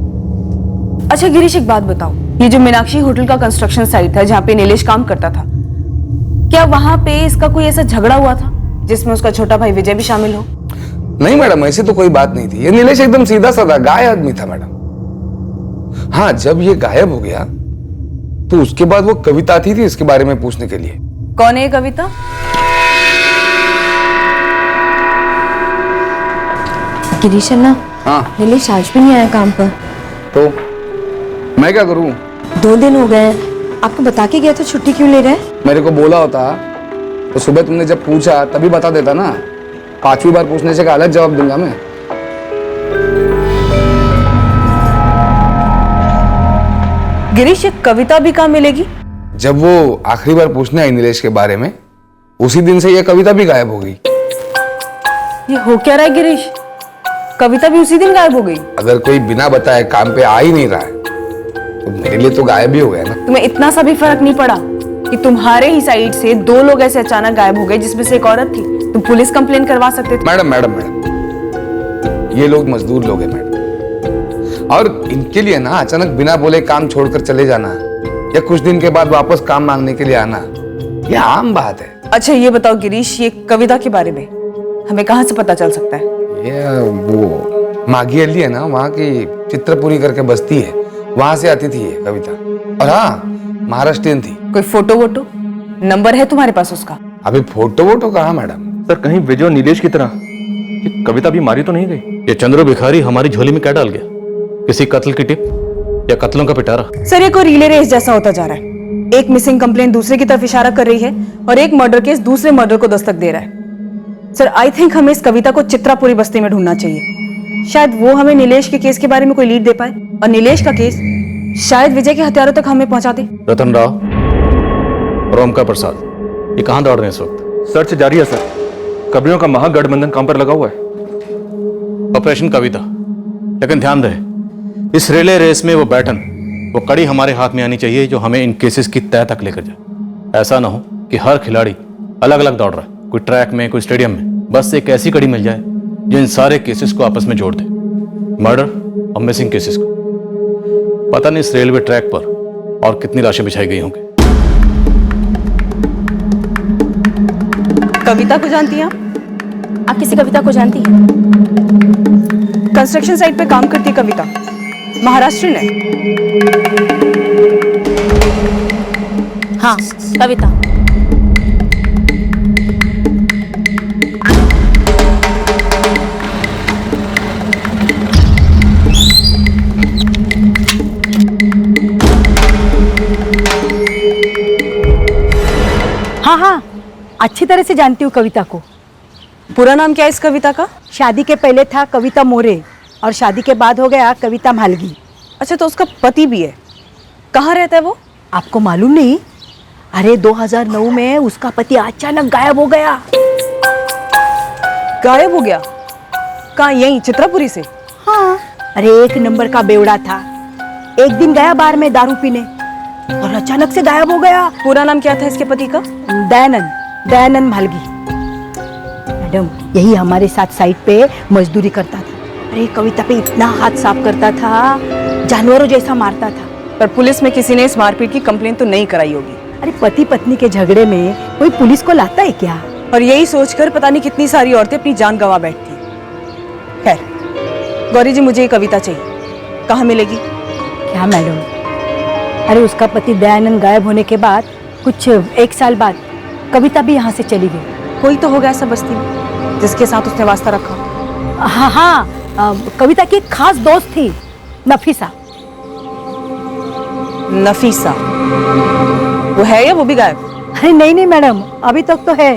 अच्छा गिरीश, एक बात बताओ, ये जो मीनाक्षी होटल का कंस्ट्रक्शन साइट था जहाँ पे नीलेश काम करता था, क्या वहां पे इसका कोई ऐसा झगड़ा हुआ था जिसमें उसका छोटा भाई विजय भी शामिल हो? नहीं मैडम, ऐसी तो कोई बात नहीं थी। ये नीलेश एकदम सीधा साधा गाय आदमी था मैडम। हाँ, जब ये गायब हो गया तो उसके बाद वो कविता आती थी इसके बारे में पूछने के लिए। कौन है ये कविता? गिरीश अन्ना, हाँ, नीलेश आज भी नहीं आया काम पर। तो मैं क्या करूं? 2 दिन हो गए, आपको बता के गया तो छुट्टी क्यों ले रहे हैं? मेरे को बोला होता तो सुबह तुमने जब पूछा तभी बता देता ना। 5वीं बार पूछने से का अलग जवाब दूंगा मैं। गिरीश, ये कविता भी कहाँ मिलेगी? जब वो आखिरी बार पूछने आई नीलेश के बारे में, उसी दिन से ये कविता भी गायब हो गई। ये हो क्या रहा है गिरीश? कविता भी उसी दिन गायब हो गई? अगर कोई बिना बताए काम पे आ ही नहीं रहा है तो मेरे लिए तो गायब ही हो गया ना। तुम्हें इतना सा भी फर्क नहीं पड़ा कि तुम्हारे ही साइड से 2 लोग ऐसे अचानक गायब हो गए, जिसमें से एक औरत थी? तुम पुलिस कंप्लेन करवा सकते थे। मैडम मैडम मैडम, ये लोग मजदूर लोग हैं मैडम, और इनके लिए ना अचानक बिना बोले काम छोड़कर चले जाना या कुछ दिन के बाद वापस काम मांगने के लिए आना, ये आम बात है। अच्छा ये बताओ गिरीश, ये कविता के बारे में हमें कहाँ से पता चल सकता है? ये वो मागी अली है ना, वहाँ की चित्रपुरी करके बस्ती है, वहां से आती थी ये कविता। और हाँ, महाराष्ट्रियन थी। कोई फोटो वोटो नंबर है तुम्हारे पास उसका? अभी फोटो वोटो कहाँ मैडम? सर कहीं विजय और नीलेश की तरह ये कविता भी मारी तो नहीं गई? ये चंद्रू भिखारी हमारी झोली में क्या डाल गया? किसी कत्ल की टिप या कत्लों का पिटारा? सर ये कोई रिले रेस जैसा होता जा रहा है। एक मिसिंग कंप्लेंट दूसरे की तरफ इशारा कर रही है और एक मर्डर केस दूसरे मर्डर को दस्तक दे रहा है। सर आई थिंक हमें इस कविता को चित्रापुरी बस्ती में ढूंढना चाहिए। शायद वो हमें नीलेश के केस के बारे में कोई लीड दे पाए और नीलेश का केस शायद विजय के हथियारों तक हमें पहुंचा दे। रतन राव और ओमकार प्रसाद, ये कहां दौड़ रहे हैं इस वक्त? सर्च जारी है सर, कब्रियों का महागठबंधन काम पर लगा हुआ है। ऑपरेशन कविता, लेकिन ध्यान रहे इस रिले रेस में वो बैटन, वो कड़ी हमारे हाथ में आनी चाहिए जो हमें इन केसेस की तह तक लेकर जाए। ऐसा ना हो कि हर खिलाड़ी अलग अलग दौड़ रहा है, कोई ट्रैक में कोई स्टेडियम में। बस एक ऐसी कड़ी मिल जाए जो इन सारे केसेस को आपस में जोड़ दे, मर्डर और मिसिंग केसेस को। पता नहीं इस रेलवे ट्रैक पर और कितनी लाशें बिछाई गई होंगी। कविता को जानती हैं आप किसी कविता को जानती हैं? कंस्ट्रक्शन साइट पे काम करती कविता, महाराष्ट्र ने। हाँ कविता। हाँ हाँ, अच्छी तरह से जानती हूँ कविता को। पूरा नाम क्या है इस कविता का? शादी के पहले था कविता मोरे और शादी के बाद हो गया कविता मालगी। अच्छा तो उसका पति भी है, कहाँ रहता है वो? आपको मालूम नहीं? अरे 2009 में उसका पति अचानक गायब हो गया। गायब हो गया? कहाँ, यहीं चित्रापुरी से? हाँ, अरे 1 नंबर का बेवड़ा था। एक दिन गया बार में दारू पीने और अचानक से गायब हो गया। पूरा नाम क्या था इसके पति का? दयानंद मालगी। मैडम यही हमारे साथ साइट पे मजदूरी करता था। अरे कविता पे इतना हाथ साफ करता था, जानवरों जैसा मारता था। पर पुलिस में किसी ने इस मारपीट की कंप्लेंट तो नहीं कराई होगी। अरे पति पत्नी के झगड़े में कोई पुलिस को लाता है क्या? और यही सोचकर पता नहीं कितनी सारी औरतें अपनी जान गंवा बैठती। खैर गौरी जी, मुझे ये कविता चाहिए, कहाँ मिलेगी? क्या मैडम? अरे उसका पति दयानंद गायब होने के बाद कुछ 1 साल बाद कविता भी यहाँ से चली गई। कोई तो होगा ऐसा बस्ती में जिसके साथ उसने वास्ता रखा। हाँ हाँ, कविता की एक खास दोस्त थी, नफीसा। नफीसा वो है या वो भी गायब? अरे नहीं नहीं मैडम, अभी तक तो है।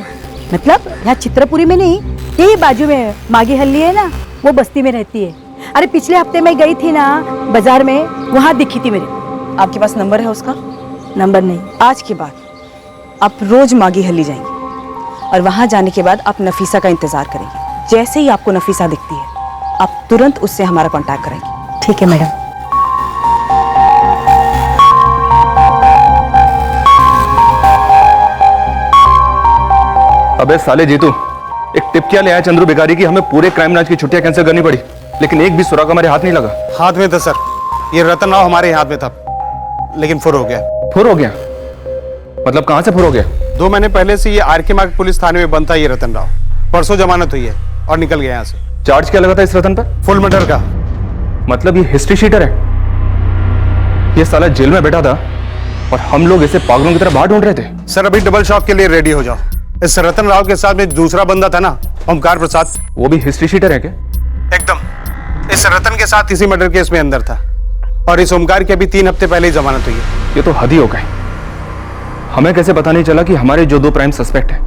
मतलब यहाँ चित्रपुरी में नहीं, यही बाजू में मागी हल्ली है ना, वो बस्ती में रहती है। अरे पिछले हफ्ते मैं गई थी ना बाजार में, वहाँ दिखी थी मेरे। आपके पास नंबर है उसका? नंबर नहीं। आज के बाद आप रोज मागी हल्ली जाएंगे और वहां जाने के बाद आप नफीसा का इंतजार करेंगे। जैसे ही आपको नफीसा दिखती है आप तुरंत उससे हमारा कांटेक्ट करेंगे। ठीक है मैडम। अबे साले जीतू, एक टिप क्या ले आया चंद्रू भिखारी की? हमें पूरे क्राइम ब्रांच की छुट्टियां कैंसिल करनी पड़ी, लेकिन एक भी सुराग हमारे हाथ नहीं लगा। हाथ में था सर, ये रतन राव हमारे हाथ में था, लेकिन फुर हो गया। फुर हो गया? मतलब कहां से फुर हो गया? 2 महीने पहले से ये आरके मार्ग पुलिस थाने में बंद था ये रतन राव। परसों जमानत हुई है और निकल गया यहाँ से। चार्ज क्या लगा था इस रतन पर? फुल मर्डर का। मतलब ये हिस्ट्री शीटर है? ये साला जेल में बैठा था और हम लोग इसे पागलों की तरह बाहर ढूंढ रहे थे। सर अभी डबल शॉट के लिए रेडी हो जाओ। इस रतन राव के साथ में दूसरा बंदा था ना, ओमकार प्रसाद, वो भी हिस्ट्री शीटर है क्या? एकदम। इस रतन के साथ इसी मर्डर केस में अंदर था और इस ओमकार की अभी 3 हफ्ते पहले ही जमानत हुई है। ये तो हद ही हो गई। हमें कैसे पता नहीं चला कि हमारे जो 2 प्राइम सस्पेक्ट हैं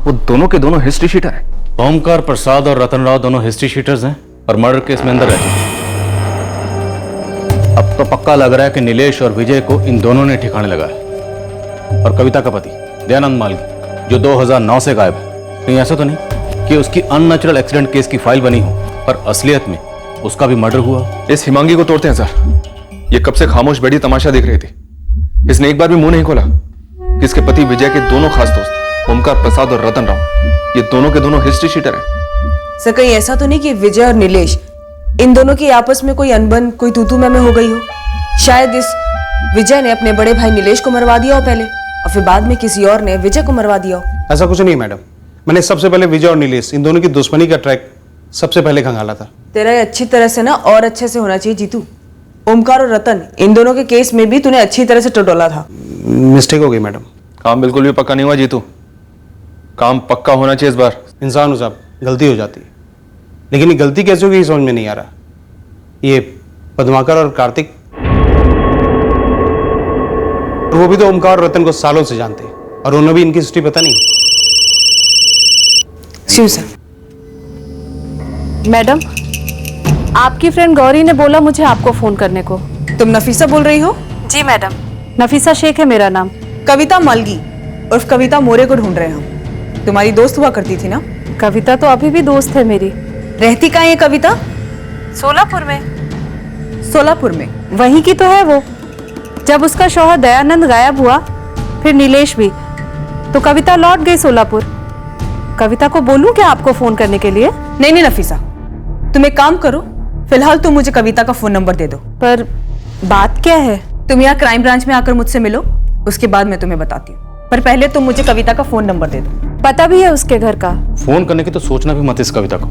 वो दोनों के दोनों हिस्ट्री शीटर हैं? ओमकार प्रसाद और रतन राव दोनों हिस्ट्री शीटर्स हैं और मर्डर केस में अंदर रहते हैं। अब तो पक्का लग रहा है कि नीलेश और विजय को इन दोनों ने ठिकाने लगाया। और कविता का पति दयानंद मालगी जो 2009 से गायब है, कहीं ऐसा तो नहीं कि उसकी अननेचुरल एक्सीडेंट केस की फाइल बनी हो पर असलियत में उसका भी मर्डर हुआ? इस हिमांगी को तोड़ते हैं सर। ये कब से खामोश बैठी तमाशा देख रही थी। इसने एक बार भी मुंह नहीं खोला कि इसके पति विजय के दोनों खास दोस्त ओमकार प्रसाद और रतन राव, ये दोनों के दोनों हिस्ट्री शीटर हैं। सर कहीं ऐसा तो नहीं कि विजय और नीलेश इन दोनों की आपस में कोई अनबन, कोई तू तू मैं हो गई हो? शायद इस विजय ने अपने बड़े भाई नीलेश को मरवा दिया हो पहले, और फिर बाद में किसी और ने विजय को मरवा दिया हो। ऐसा कुछ नहीं मैडम, मैंने सबसे पहले विजय और नीलेश इन दोनों की दुश्मनी का ट्रैक सबसे पहले खंगाला था। तेरा ये अच्छी तरह से ना और अच्छे से होना चाहिए जीतू। ओमकार और रतन इन दोनों के केस में भी तूने अच्छी तरह से टटोला था। मिस्टेक हो गई मैडम। काम बिल्कुल भी पक्का नहीं हुआ जीतू, काम पक्का होना चाहिए इस बार। इंसान हो साहब, गलती हो जाती है, लेकिन ये गलती कैसे होगी समझ में नहीं आ रहा। ये पद्माकर और कार्तिक, और वो भी तो ओमकार और रतन को सालों से जानते हैं और उन्हें भी इनकी हिस्ट्री पता नहीं। शिव सर। मैडम, आपकी फ्रेंड गौरी ने बोला मुझे आपको फोन करने को। तुम नफीसा बोल रही हो? जी मैडम, नफीसा शेख है मेरा नाम। कविता मालगी उर्फ कविता मोरे को ढूंढ रहे हम। तुम्हारी दोस्त हुआ करती थी ना? कविता तो अभी भी दोस्त है मेरी। रहती कहाँ है कविता? सोलापुर में। सोलापुर में? वहीं की तो है वो। जब उसका शौहर दयानंद गायब हुआ, फिर नीलेश भी, तो कविता लौट गई सोलापुर। कविता को बोलूं क्या आपको फोन करने के लिए? नहीं नफीसा, तुम एक काम करो, फिलहाल तुम मुझे कविता का फोन नंबर दे दो। पर बात क्या है? तुम यहाँ क्राइम ब्रांच में आकर मुझसे मिलो, उसके बाद मैं तुम्हें बताती हूँ। पर पहले तुम मुझे कविता का फोन नंबर दे दो। पता भी है उसके घर का? फोन करने की तो सोचना भी मत इस कविता को।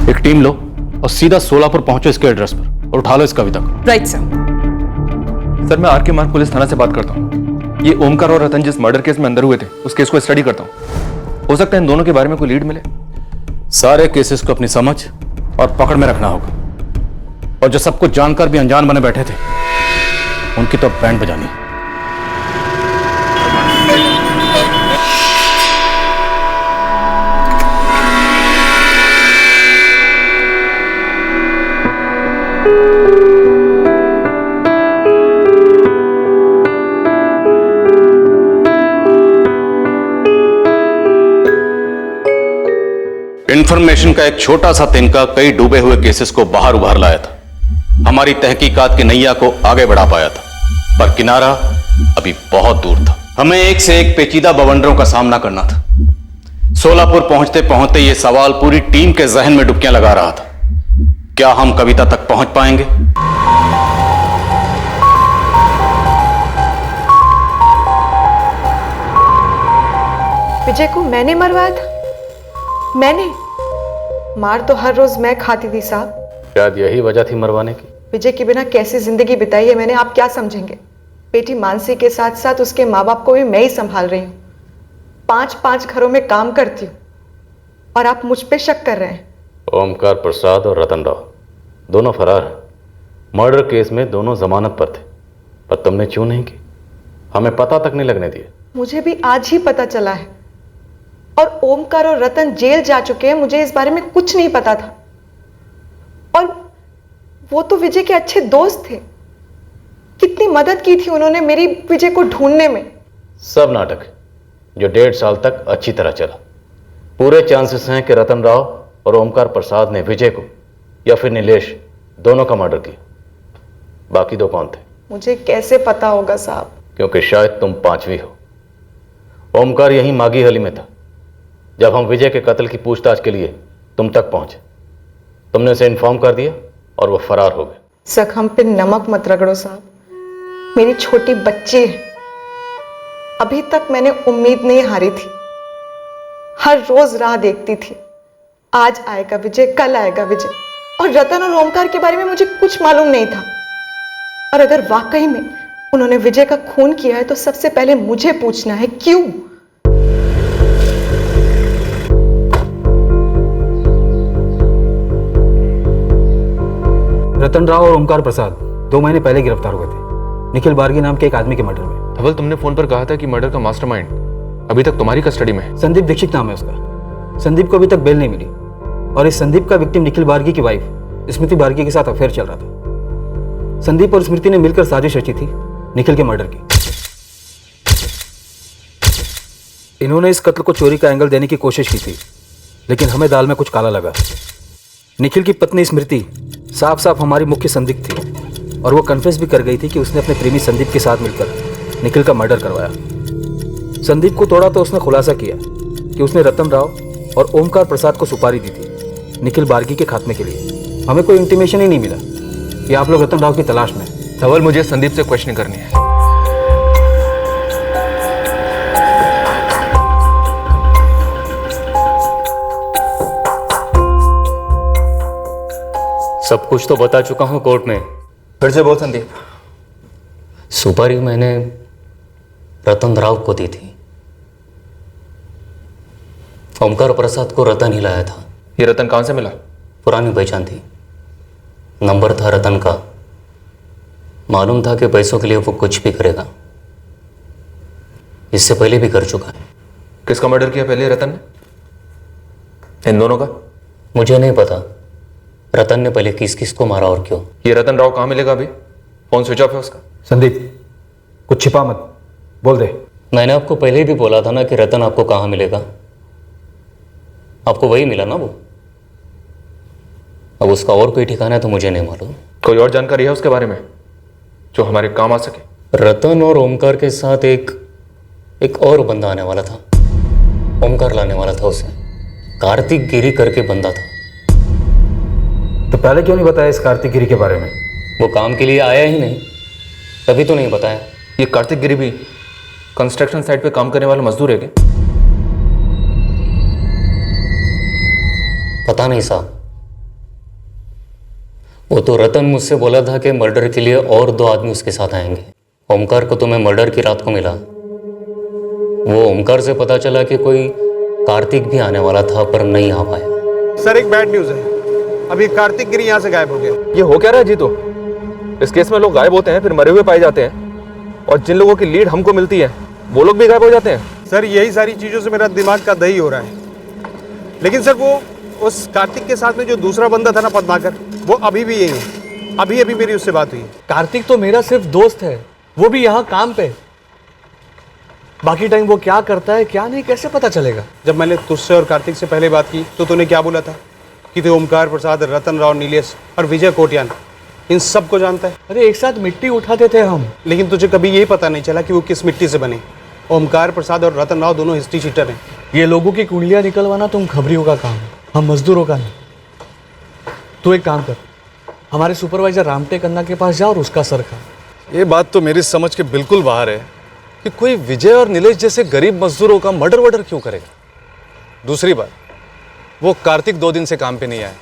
एक टीम लो और सीधा सोलापुर पहुंचो इसके एड्रेस पर और उठा लो इस कविता को। Right sir. सर मैं आर के मार्ग पुलिस थाना से बात करता हूँ। ये ओमकार और रतन जिस मर्डर केस में अंदर हुए थे उस केस को स्टडी करता हूँ। हो सकता है इन दोनों के बारे में कोई लीड मिले। सारे केसेस को अपनी समझ और पकड़ में रखना होगा, और जो सब कुछ जानकर भी अनजान बने बैठे थे उनकी तो बैंड बजानी। इंफॉर्मेशन का एक छोटा सा तिनका कई डूबे हुए केसेस को बाहर उभार लाया था, हमारी तहकीकात की नैया को आगे बढ़ा पाया था, पर किनारा अभी बहुत दूर था। हमें एक से एक पेचीदा बवंडरों का सामना करना था। सोलापुर पहुंचते पहुंचते यह सवाल पूरी टीम के जहन में डुबकियां लगा रहा था, क्या हम कविता तक पहुंच पाएंगे? विजय को मैंने मरवाया था? मैंने? मार तो हर रोज मैं खाती थी साहब। शायद यही वजह थी मरवाने की। विजय के बिना कैसी जिंदगी बिताई है मैंने, आप क्या समझेंगे? बेटी मानसी के साथ साथ उसके माँ बाप को भी मैं ही संभाल रही हूँ। 5 घरों में काम करती हूँ और आप मुझ पे शक कर रहे हैं। ओमकार प्रसाद और रतन राव दोनों फरार हैं। मर्डर केस में दोनों जमानत पर थे, पर तुमने क्यों नहीं की? हमें पता तक नहीं लगने दिया। मुझे भी आज ही पता चला है, और ओमकार और रतन जेल जा चुके हैं, मुझे इस बारे में कुछ नहीं पता था। और वो तो विजय के अच्छे दोस्त थे, कितनी मदद की थी उन्होंने मेरी विजय को ढूंढने में। सब नाटक है जो 1.5 साल तक अच्छी तरह चला। पूरे चांसेस हैं कि रतन राव और ओमकार प्रसाद ने विजय को या फिर नीलेश दोनों का मर्डर किया। बाकी 2 कौन थे? मुझे कैसे पता होगा साहब? क्योंकि शायद तुम 5वीं हो। ओमकार यहीं मागी हली में था जब हम विजय के कत्ल की पूछताछ के लिए तुम तक पहुंचे। तुमने उसे इन्फॉर्म कर दिया और वो फरार हो गए। सक हम पे नमक मत रगड़ो साहब, मेरी छोटी बच्ची है। अभी तक मैंने उम्मीद नहीं हारी थी, हर रोज राह देखती थी, आज आएगा विजय, कल आएगा विजय। और रतन और ओमकार के बारे में मुझे कुछ मालूम नहीं था। और अगर वाकई में उन्होंने विजय का खून किया है तो सबसे पहले मुझे पूछना है क्यों? रतन राव और ओमकार प्रसाद 2 महीने पहले गिरफ्तार हुए थे निखिल बार्गी नाम के एक आदमी के मर्डर में। धवल, तुमने फोन पर कहा था कि मर्डर का मास्टरमाइंड अभी तक तुम्हारी कस्टडी में है। संदीप दीक्षित नाम है उसका। संदीप को अभी तक बेल नहीं मिली और इस संदीप का विक्टिम निखिल बार्गी की वाइफ स्मृति बार्गी के साथ अफेयर चल रहा था। संदीप और स्मृति ने मिलकर साजिश रची थी निखिल के मर्डर की। इन्होंने इस कत्ल को चोरी का एंगल देने की कोशिश की थी, लेकिन हमें दाल में कुछ काला लगा। निखिल की पत्नी स्मृति साफ साफ हमारी मुख्य संदिग्ध थी और वो कन्फेस भी कर गई थी कि उसने अपने प्रेमी संदीप के साथ मिलकर निखिल का मर्डर करवाया। संदीप को तोड़ा तो उसने खुलासा किया कि उसने रतन राव और ओमकार प्रसाद को सुपारी दी थी निखिल बार्गी के खात्मे के लिए। हमें कोई इंटीमेशन ही नहीं मिला कि आप लोग रतन राव की तलाश में। धवल, मुझे संदीप से क्वेश्चनिंग करनी है। सब कुछ तो बता चुका हूं कोर्ट में। फिर से बोल संदीप। सुपारी मैंने रतन राव को दी थी। ओमकार प्रसाद को रतन ही लाया था। ये रतन कहां से मिला? पुरानी पहचान थी, नंबर था रतन का। मालूम था कि पैसों के लिए वो कुछ भी करेगा। इससे पहले भी कर चुका है। किसका मर्डर किया पहले रतन ने? इन दोनों का? मुझे नहीं पता रतन ने पहले किस किस को मारा और क्यों। ये रतन राव कहां मिलेगा अभी? फोन स्विच ऑफ है उसका। संदीप कुछ छिपा मत, बोल दे। मैंने आपको पहले भी बोला था ना कि रतन आपको कहां मिलेगा। आपको वही मिला ना वो। अब उसका और कोई ठिकाना है तो मुझे नहीं मालूम। कोई और जानकारी है उसके बारे में जो हमारे काम आ सके? रतन और ओमकार के साथ एक और बंदा आने वाला था। ओमकार लाने वाला था उसे। कार्तिक गिरी करके बंदा था। तो पहले क्यों नहीं बताया इस कार्तिक गिरी के बारे में? वो काम के लिए आया ही नहीं, तभी तो नहीं बताया। ये कार्तिक गिरी भी कंस्ट्रक्शन साइट पे काम करने वाला मजदूर है क्या? पता नहीं साहब। वो तो रतन मुझसे बोला था कि मर्डर के लिए और 2 आदमी उसके साथ आएंगे। ओमकार को तो मैं मर्डर की रात को मिला। वो ओमकार से पता चला कि कोई कार्तिक भी आने वाला था पर नहीं आ पाया। सर एक बैड न्यूज़ है, अभी कार्तिक गिरी यहाँ से गायब हो गया। ये हो क्या रहा है जीतो? इस केस में लोग गायब होते हैं फिर मरे हुए पाए जाते हैं, और जिन लोगों की लीड हमको मिलती है वो लोग भी गायब हो जाते हैं। सर यही सारी चीज़ों से मेरा दिमाग का दही हो रहा है। लेकिन सर वो उस कार्तिक के साथ में जो दूसरा बंदा था ना पद्माकर, वो अभी भी यही है। अभी अभी मेरी उससे बात हुई है। कार्तिक तो मेरा सिर्फ दोस्त है, वो भी यहाँ काम पे। बाकी टाइम वो क्या करता है क्या नहीं कैसे पता चलेगा? जब मैंने तुझसे और कार्तिक से पहले बात की तो तूने क्या बोला था कि तू ओमकार प्रसाद, रतन राव, नीलेश और विजय कोटियान इन सब को जानता है। अरे एक साथ मिट्टी उठाते थे हम। लेकिन तुझे कभी यही पता नहीं चला कि वो किस मिट्टी से बने। ओमकार प्रसाद और रतन राव दोनों हिस्ट्री शीटर हैं। ये लोगों की कुंडलियां निकलवाना तुम खबरियों का काम है, हम मजदूरों का नहीं। तू एक काम कर, हमारे सुपरवाइजर रामटेक अन्ना के पास जा और उसका सर खा। ये बात तो मेरी समझ के बिल्कुल बाहर है कि कोई विजय और नीलेश जैसे गरीब मजदूरों का मर्डर क्यों करेगा। दूसरी बात, वो कार्तिक 2 दिन से काम पे नहीं आया।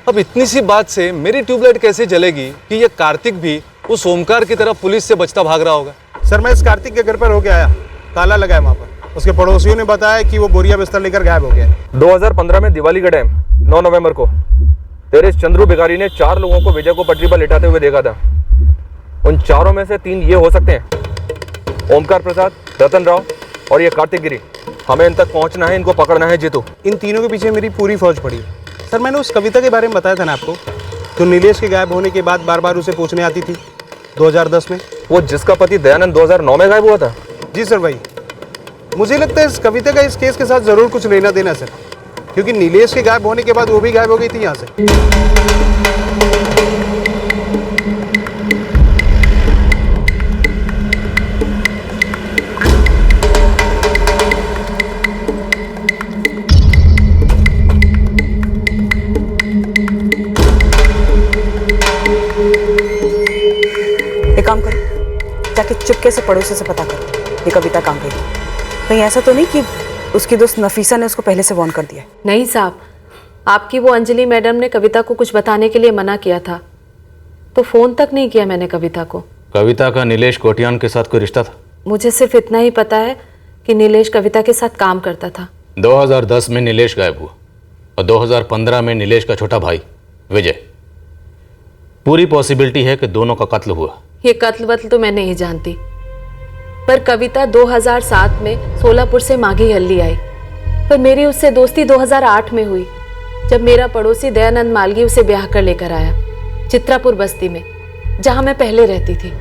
अब इतनी सी बात से मेरी ट्यूबलाइट कैसे जलेगी कि ये कार्तिक भी उस ओमकार की तरह पुलिस से बचता भाग रहा होगा। सर मैं इस कार्तिक के घर पर होके आया, ताला लगा है वहाँ पर। उसके पड़ोसियों ने बताया कि वो बोरिया बिस्तर लेकर गायब हो गया। 2015 में दिवाली का टाइम 9 नवंबर को तेरे इस चंद्रू भिखारी ने 4 लोगों को विजय को पटरी पर लिटाते हुए देखा था। उन चारों में से 3 ये हो सकते हैं, ओमकार प्रसाद, रतन राव और ये कार्तिक गिरी। हमें इन तक पहुंचना है, इनको पकड़ना है जीतू। इन तीनों के पीछे मेरी पूरी फौज पड़ी है। सर मैंने उस कविता के बारे में बताया था ना आपको, तो नीलेश के गायब होने के बाद बार बार उसे पूछने आती थी 2010 में। वो जिसका पति दयानंद 2009 में गायब हुआ था? जी सर भाई। मुझे लगता है इस कविता का इस केस के साथ जरूर कुछ लेना देना सर, क्योंकि नीलेश के गायब होने के बाद वो भी गायब हो गई थी यहाँ से। एक काम करो, जाके चुपके से पड़ोसी से पता करो ये कविता कहाँ गई। कहीं ऐसा तो नहीं कि उसकी दोस्त नफीसा ने उसको पहले से वार्न कर दिया? नहीं साहब, आपकी वो अंजलि मैडम ने कविता को कुछ बताने के लिए मना किया था, तो फोन तक नहीं किया मैंने कविता को। कविता का नीलेश कोटियान के साथ कोई रिश्ता था? मुझे सिर्फ इतना ही पता है कि नीलेश कविता के साथ काम करता था। 2010 में नीलेश गायब हुआ और 2015 में नीलेश का छोटा भाई विजय। पूरी पॉसिबिलिटी है कि दोनों का कत्ल हुआ। ये कत्ल वत्ल तो मैं नहीं जानती, पर कविता 2007 में सोलापुर से माघी हल्ली आई, पर मेरी उससे दोस्ती 2008 में हुई, जब मेरा पड़ोसी दयानंद मालगी उसे ब्याह कर लेकर आया चित्रापुर बस्ती में, जहां मैं पहले रहती थी।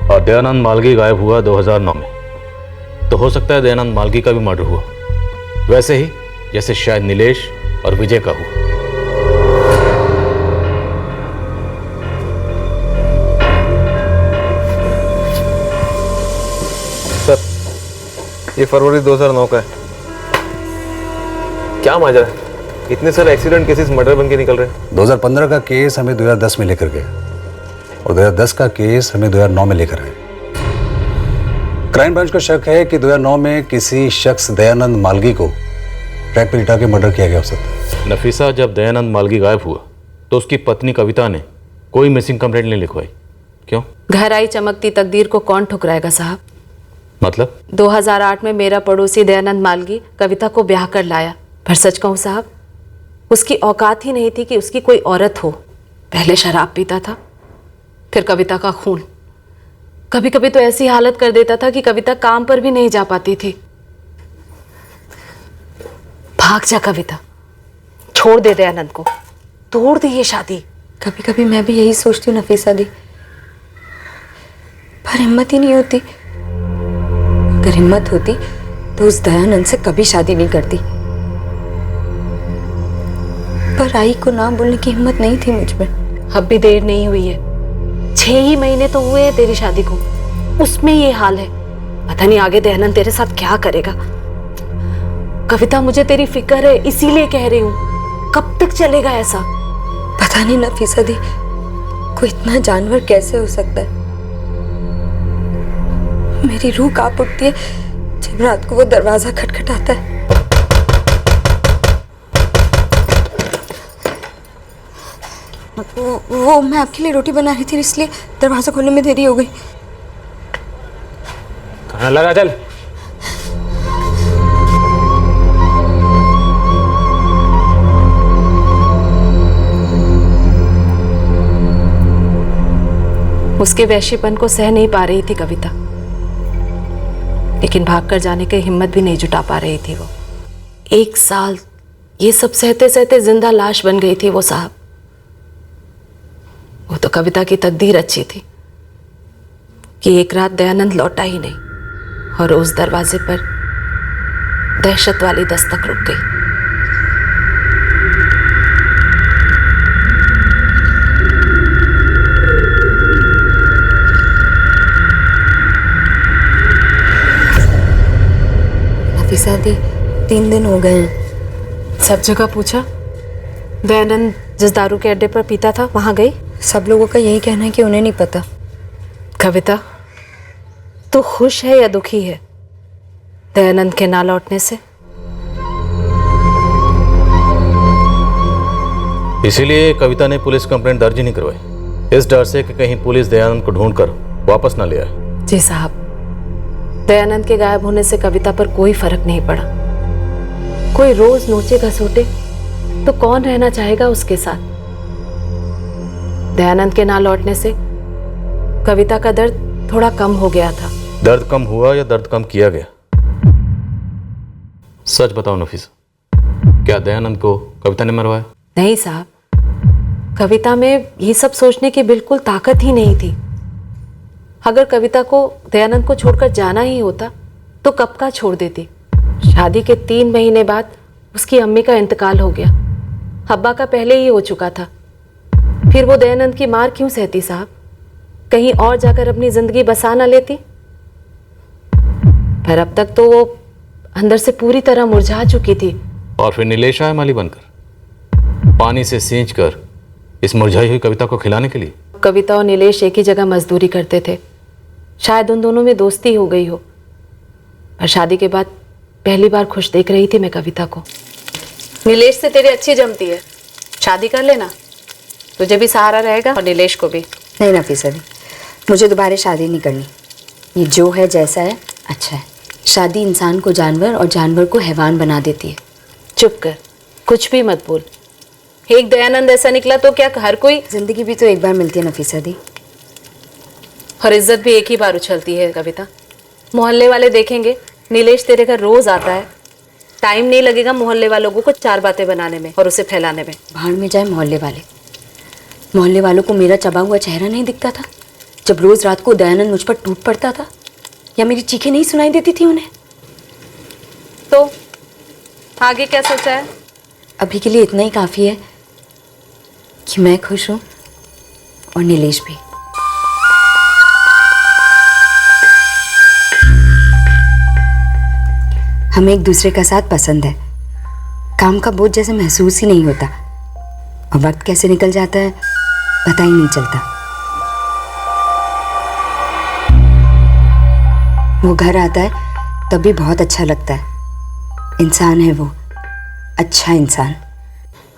और दयानंद मालगी गायब हुआ 2009 में, तो हो सकता है दयानंद मालगी का भी मर्डर हुआ, वैसे ही जैसे शायद नीलेश और विजय का हुआ। सर, ये फरवरी 2009 का है। क्या माजरा है? इतने सारे एक्सीडेंट केसेस मर्डर बन के निकल रहे हैं। 2015 का केस हमें 2010 में लेकर गए और 2010 का केस हमें 2009 में लेकर आए। क्राइम ब्रांच को शक है कि 2009 में किसी शख्स दयानंद मालगी को ट्रैक पर लिटा के मर्डर किया गया हो सकता है। नफीसा, जब दयानंद मालगी गायब हुआ तो उसकी पत्नी कविता ने कोई मिसिंग कंप्लेंट नहीं लिखवाई, क्यों? घर आई चमकती तकदीर को कौन ठुकराएगा साहब? मतलब? 2008 में मेरा पड़ोसी दयानंद मालगी कविता को ब्याह कर लाया, पर सच कहूं साहब, उसकी औकात ही नहीं थी कि उसकी कोई औरत हो। पहले शराब पीता था, फिर कविता का खून। कभी कभी तो ऐसी हालत कर देता था कि कविता काम पर भी नहीं जा पाती थी। भाग जा कविता, छोड़ दे दयानंद को, तोड़ दे ये शादी। कभी कभी मैं भी यही सोचती हूँ नफीसा दी, पर हिम्मत ही नहीं होती। अगर हिम्मत होती तो उस दयानंद से कभी शादी नहीं करती, पर आई को ना बोलने की हिम्मत नहीं थी मुझ में। अब भी देर नहीं हुई है, 6 ही महीने तो हुए हैं तेरी शादी को, उसमें ये हाल है। पता नहीं आगे दयानंद तेरे साथ क्या करेगा। कविता, मुझे तेरी फिक्र है, इसीलिए कह रही हूँ, कब तक चलेगा ऐसा? पता नहीं नफीसा दी, कोई इतना जानवर कैसे हो सकता है। मेरी रूह कांप उठती है जब रात को वो दरवाजा खटखटाता है। वो मैं आपके लिए रोटी बना रही थी, इसलिए दरवाजा खोलने में देरी हो गई। खाना लगा चल। उसके वैश्यपन को सह नहीं पा रही थी कविता, लेकिन भागकर जाने की हिम्मत भी नहीं जुटा पा रही थी वो। 1 साल ये सब सहते सहते जिंदा लाश बन गई थी वो साहब। वो तो कविता की तकदीर अच्छी थी कि एक रात दयानंद लौटा ही नहीं, और उस दरवाजे पर दहशत वाली दस्तक रुक गई। नफीसा दी, 3 दिन हो गए हैं। सब जगह पूछा? दयानंद जिस दारू के अड्डे पर पीता था वहां गई? सब लोगों का यही कहना है कि उन्हें नहीं पता। कविता, तू खुश है या दुखी है दयानंद के ना लौटने से? इसीलिए कविता ने पुलिस कंप्लेंट दर्ज ही नहीं करवाई, इस डर से कि कहीं पुलिस दयानंद को ढूंढकर वापस ना ले आए। जी साहब, दयानंद के गायब होने से कविता पर कोई फर्क नहीं पड़ा। कोई रोज नोचे घसोटे तो कौन रहना चाहेगा उसके साथ? दयानंद के ना लौटने से कविता का दर्द थोड़ा कम हो गया था। दर्द कम हुआ या दर्द कम किया गया? सच बताओ नफीसा, क्या दयानंद को कविता ने मरवाया? नहीं साहब, कविता में ये सब सोचने की बिल्कुल ताकत ही नहीं थी। अगर कविता को दयानंद को छोड़कर जाना ही होता तो कब का छोड़ देती। शादी के 3 महीने बाद उसकी अम्मी का इंतकाल हो गया, अब्बा का पहले ही हो चुका था। फिर वो दयानंद की मार क्यों सहती साहब? कहीं और जाकर अपनी जिंदगी बसा ना लेती? पर अब तक तो वो अंदर से पूरी तरह मुरझा चुकी थी। और फिर नीलेश आया माली बनकर, पानी से सींच कर इस मुरझाई हुई कविता को खिलाने के लिए। कविता और नीलेश एक ही जगह मजदूरी करते थे, शायद उन दोनों में दोस्ती हो गई हो। पर शादी के बाद पहली बार खुश देख रही थी मैं कविता को। नीलेश से तेरी अच्छी जमती है, शादी कर लेना, तुझे भी सहारा रहेगा और नीलेश को भी। नहीं नफीसा दी, मुझे दोबारा शादी नहीं करनी। ये जो है जैसा है अच्छा है। शादी इंसान को जानवर और जानवर को हैवान बना देती है। चुप कर, कुछ भी मत बोल। एक दयानंद ऐसा निकला तो क्या हर कोई? जिंदगी भी तो एक बार मिलती है नफीसा दी, और इज्जत भी एक ही बार उछलती है कविता। मोहल्ले वाले देखेंगे नीलेश तेरे घर रोज आता है, टाइम नहीं लगेगा मोहल्ले वालों को 4 बातें बनाने में और उसे फैलाने में। भाड़ में जाए मोहल्ले वाले। मोहल्ले वालों को मेरा चबा हुआ चेहरा नहीं दिखता था जब रोज रात को दयानंद मुझ पर टूट पड़ता था, या मेरी चीखें नहीं सुनाई देती थी उन्हें? तो आगे क्या सोचा है? अभी के लिए इतना ही काफी है कि मैं खुश हूं और नीलेश भी। हमें एक दूसरे का साथ पसंद है। काम का बोझ जैसे महसूस ही नहीं होता और वक्त कैसे निकल जाता है पता ही नहीं चलता। वो घर आता है तब भी बहुत अच्छा लगता है। इंसान है वो, अच्छा इंसान।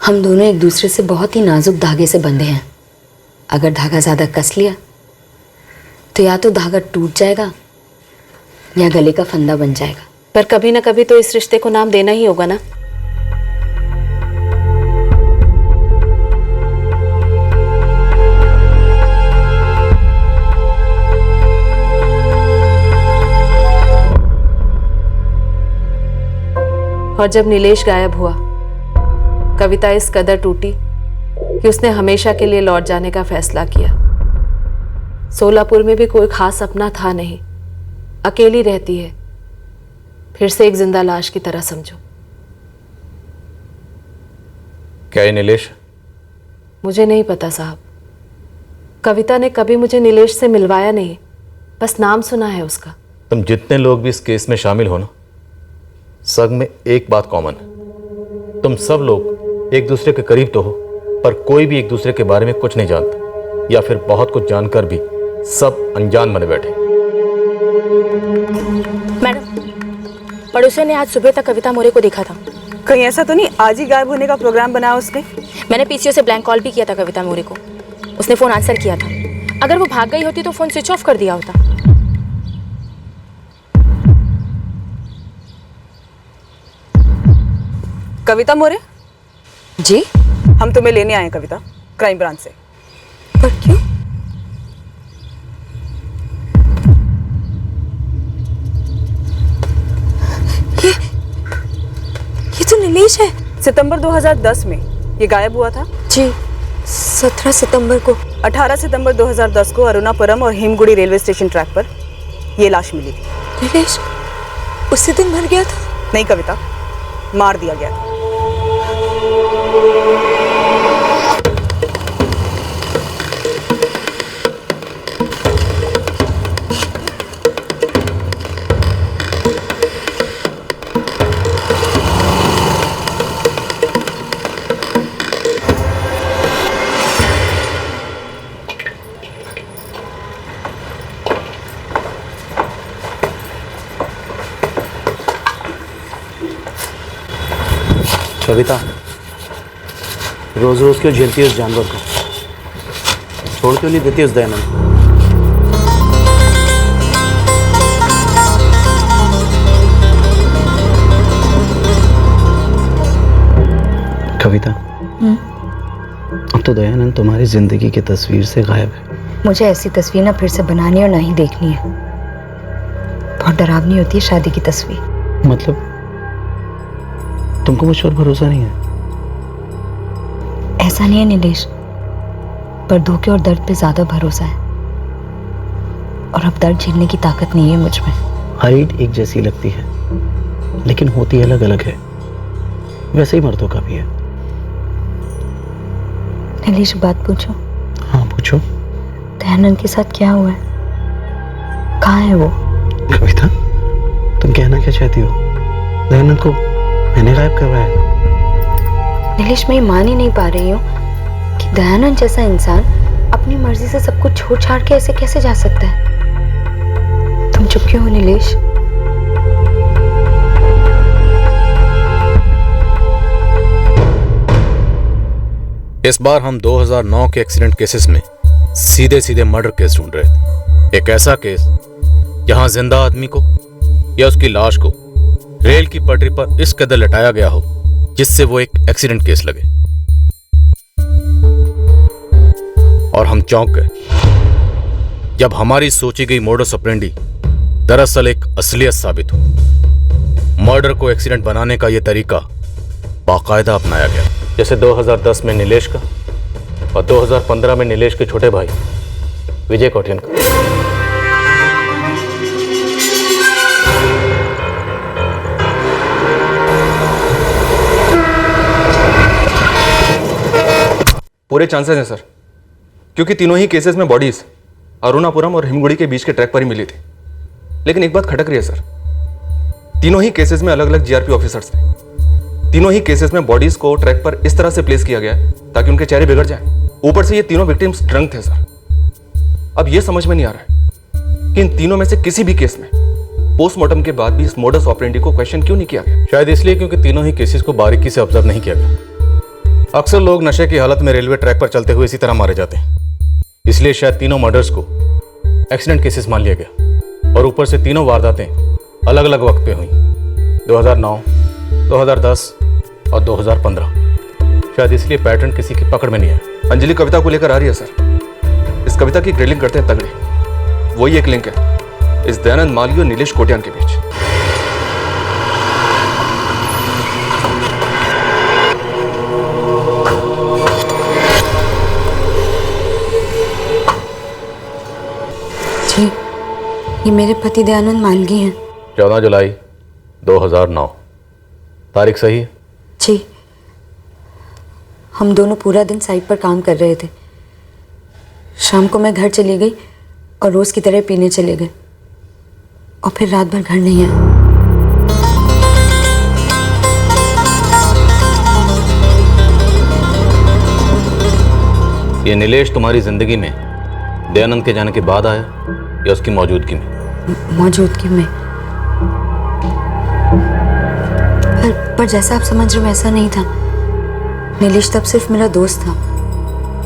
हम दोनों एक दूसरे से बहुत ही नाजुक धागे से बंधे हैं। अगर धागा ज़्यादा कस लिया तो या तो धागा टूट जाएगा या गले का फंदा बन जाएगा। पर कभी ना कभी तो इस रिश्ते को नाम देना ही होगा ना। और जब नीलेश गायब हुआ, कविता इस कदर टूटी कि उसने हमेशा के लिए लौट जाने का फैसला किया। सोलापुर में भी कोई खास अपना था नहीं, अकेली रहती है, फिर से एक जिंदा लाश की तरह समझो। क्या है नीलेश? मुझे नहीं पता साहब, कविता ने कभी मुझे नीलेश से मिलवाया नहीं, बस नाम सुना है उसका। तुम जितने लोग भी इस केस में शामिल हो ना, सब में एक बात कॉमन है। तुम सब लोग एक दूसरे के करीब तो हो, पर कोई भी एक दूसरे के बारे में कुछ नहीं जानता, या फिर बहुत कुछ जानकर भी सब अनजान बने बैठे। मैडम, पड़ोसियों ने आज सुबह तक कविता मोरे को देखा था। कहीं ऐसा तो नहीं आज ही गायब होने का प्रोग्राम बनाया उसने? मैंने पीसीओ से ब्लैंक कॉल भी किया था कविता मोरे को, उसने फोन आंसर किया था। अगर वो भाग गई होती तो फोन स्विच ऑफ कर दिया होता। कविता मोरे जी, हम तुम्हें लेने आए हैं कविता, क्राइम ब्रांच से। पर क्यों? ये तो नीलेश है। सितंबर 2010 में ये गायब हुआ था जी। 17 सितंबर को। 18 सितंबर 2010 को अरुणापुरम और हिमगुड़ी रेलवे स्टेशन ट्रैक पर ये लाश मिली थी। नीलेश उसी दिन मर गया था? नहीं कविता, मार दिया गया था। कविता, रोज रोज क्यों झेलती है उस जानवर को? छोड़ क्यों नहीं देती उस दयानंद? कविता, अब तो दयानंद तुम्हारी जिंदगी की तस्वीर से गायब है। मुझे ऐसी तस्वीर ना फिर से बनानी और ना ही देखनी है। बहुत डरावनी होती है शादी की तस्वीर। मतलब तुमको मुझ पर भरोसा नहीं है? ऐसा नहीं है नीलेश, पर धोखे और दर्द पे ज्यादा भरोसा है, और अब दर्द झेलने की ताकत नहीं है मुझ में। हर ईंट एक जैसी लगती है, लेकिन होती अलग अलग है। वैसे ही मर्दों का भी है। नीलेश बात पूछो। हाँ पूछो। दयानंद के साथ क्या हुआ है? कहाँ है वो? कविता, तुम कहना क्या चाहती हो? दयानंद को मैंने गायब करवाया? नीलेश, मैं मान ही नहीं पा रही हूँ कि दयानंद जैसा इंसान अपनी मर्जी से सब कुछ छोड़ छाड़ के ऐसे कैसे जा सकता है। तुम चुप क्यों हो नीलेश? इस बार हम 2009 के एक्सीडेंट केसेस में सीधे सीधे मर्डर केस ढूंढ रहे थे। एक ऐसा केस जहां जिंदा आदमी को या उसकी लाश को रेल की पटरी पर इस कदर लटाया गया हो जिससे वो एक एक्सीडेंट केस लगे। और हम चौंक गए जब हमारी सोची गई मोडस ऑपरेंडी दरअसल एक असलियत साबित हो। मर्डर को एक्सीडेंट बनाने का यह तरीका बाकायदा अपनाया गया, जैसे 2010 में नीलेश का और 2015 में नीलेश के छोटे भाई विजय कोटियन का। पूरे चांसेस हैं सर, क्योंकि तीनों ही केसेस में बॉडीज अरुणापुरम और हिमगुड़ी के बीच के ट्रैक पर ही मिली थी। लेकिन एक बात खटक रही है सर, तीनों ही केसेस में अलग अलग जीआरपी ऑफिसर्स थे। तीनों ही केसेस में बॉडीज को ट्रैक पर इस तरह से प्लेस किया गया है ताकि उनके चेहरे बिगड़ जाएं। ऊपर से ये तीनों विक्टिम्स ड्रंक थे सर। अब ये समझ में नहीं आ रहा है कि इन तीनों में से किसी भी केस में पोस्टमार्टम के बाद भी इस मोडस ऑपरेंडी को क्वेश्चन क्यों नहीं किया गया। शायद इसलिए क्योंकि तीनों ही केसेस को बारीकी से ऑब्जर्व नहीं किया गया। अक्सर लोग नशे की हालत में रेलवे ट्रैक पर चलते हुए इसी तरह मारे जाते हैं, इसलिए शायद तीनों मर्डर्स को एक्सीडेंट केसेस मान लिया गया। और ऊपर से तीनों वारदातें अलग अलग वक्त पे हुई, 2009, 2010 और 2015। शायद इसलिए पैटर्न किसी की पकड़ में नहीं आया। अंजलि कविता को लेकर आ रही है सर। इस कविता की ग्रिलिंग करते हैं तगड़े। वही एक लिंक है इस दयानंद मालगी और नीलेश कोटियान के बीच। जी, ये मेरे पति दयानंद मालगी हैं। 14 जुलाई 2009। तारीख सही है? जी, हम दोनों पूरा दिन साइट पर काम कर रहे थे। शाम को मैं घर चली गई और रोज की तरह पीने चले गए और फिर रात भर घर नहीं आए। ये नीलेश तुम्हारी जिंदगी में दयानंद के जाने के बाद आया या उसकी मौजूदगी में? मौजूदगी में। पर जैसा आप समझ रहे हो वैसा नहीं था। नीलेश तब सिर्फ मेरा दोस्त था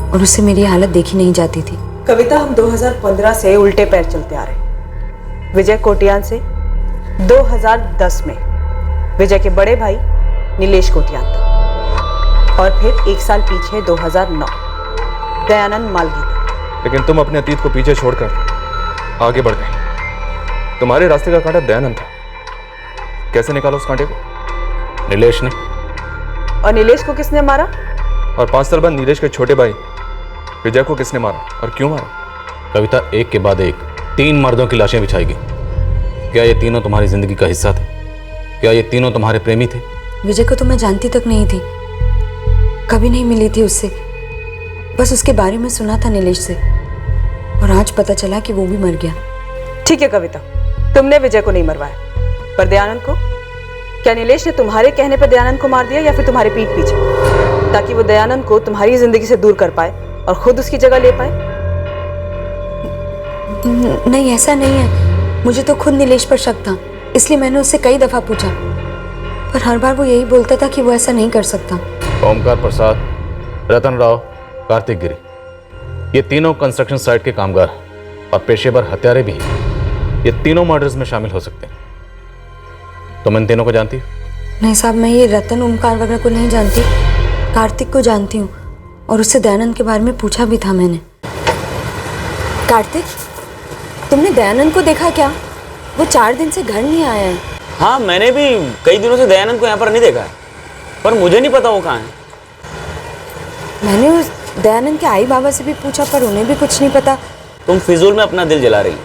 और उससे मेरी हालत देखी नहीं जाती थी। कविता, हम 2015 से उल्टे पैर चलते आ रहे। विजय कोटियान से 2010 में विजय के बड़े भाई नीलेश कोटियान तक, और फिर एक साल पीछे 2009 दयानंद मालगी तक। लेकिन तुम अपने अतीत को पीछे छोड़कर आगे बढ़ गए। तुम्हारे रास्ते का कांटा दयानंद था। कैसे निकाला उस कांटे को? नीलेश ने। और नीलेश को किसने मारा? और 5 साल बाद नीलेश के छोटे भाई विजय को किसने मारा और क्यों मारा? कविता, एक के बाद एक 3 मर्दों की लाशें बिछाई गई। क्या ये तीनों तुम्हारी जिंदगी का हिस्सा थे? क्या ये तीनों तुम्हारे प्रेमी थे? विजय को तो मैं जानती तक नहीं थी, कभी नहीं मिली थी उससे। बस उसके बारे में सुना था नीलेश से, और आज पता चला कि वो भी मर गया। ठीक है कविता, तुमने विजय को नहीं मरवाया, पर दयानंद को? क्या नीलेश ने तुम्हारे कहने पर दयानंद को मार दिया या फिर तुम्हारे पीठ पीछे, ताकि वो दयानंद को तुम्हारी जिंदगी से दूर कर पाए और खुद उसकी जगह ले पाए? नहीं, ऐसा नहीं है। मुझे तो खुद नीलेश पर शक था, इसलिए मैंने उससे कई दफा पूछा, पर हर बार वो यही बोलता था कि वो ऐसा नहीं कर सकता। ओमकार प्रसाद, रतन राव, कार्तिक गिरी, ये तीनों कंस्ट्रक्शन साइट के कामगार और पेशेवर हत्यारे भी हैं। ये तीनों मर्डर्स में शामिल हो सकते हैं। तुम इन तीनों को जानती हो? नहीं साहब, मैं ये रतन ओमकार वगैरह को नहीं जानती। कार्तिक को जानती हूँ और उससे दयानंद के बारे में पूछा भी था मैंने। कार्तिक, तुमने दयानंद को देखा क्या? वो 4 दिन से घर नहीं आया है। हाँ, मैंने भी कई दिनों से दयानंद को यहाँ पर नहीं देखा है, पर मुझे नहीं पता वो कहाँ है। मैंने उस दयानंद के आई बाबा से भी पूछा, पर उन्हें भी कुछ नहीं पता। तुम फिजूल में अपना दिल जला रही हो,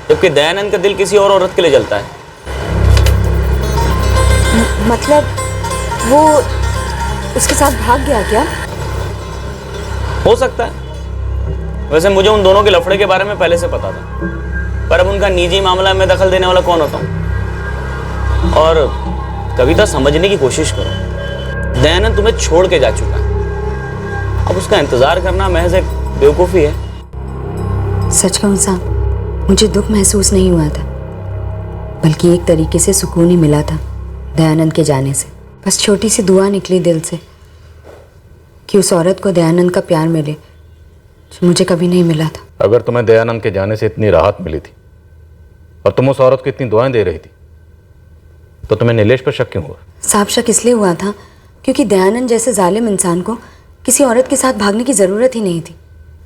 जबकि दयानंद का दिल किसी और औरत के लिए जलता है। मतलब वो उसके साथ भाग गया क्या? हो सकता है। वैसे मुझे उन दोनों के लफड़े के बारे में पहले से पता था, पर अब उनका निजी मामला में दखल देने वाला कौन होता हूँ। और कविता, समझने की कोशिश करो, दयानंद तुम्हें छोड़ के जा चुका है। अब उसका इंतजार करना महज एक बेवकूफ़ी है। सच कहूं साहब, मुझे दुख महसूस नहीं हुआ था, बल्कि एक तरीके से सुकून ही मिला था दयानंद के जाने से। बस छोटी सी दुआ निकली दिल से कि उस औरत को दयानंद का प्यार मिले जो मुझे कभी नहीं मिला था। अगर तुम्हें दयानंद के जाने से इतनी राहत मिली थी और तुम उस औरत को इतनी दुआएं दे रही थी, तो तुम्हें नीलेश पर शक क्यों हुआ? साहब, शक इसलिए हुआ था क्योंकि दयानंद जैसे जालिम इंसान को किसी औरत के साथ भागने की ज़रूरत ही नहीं थी।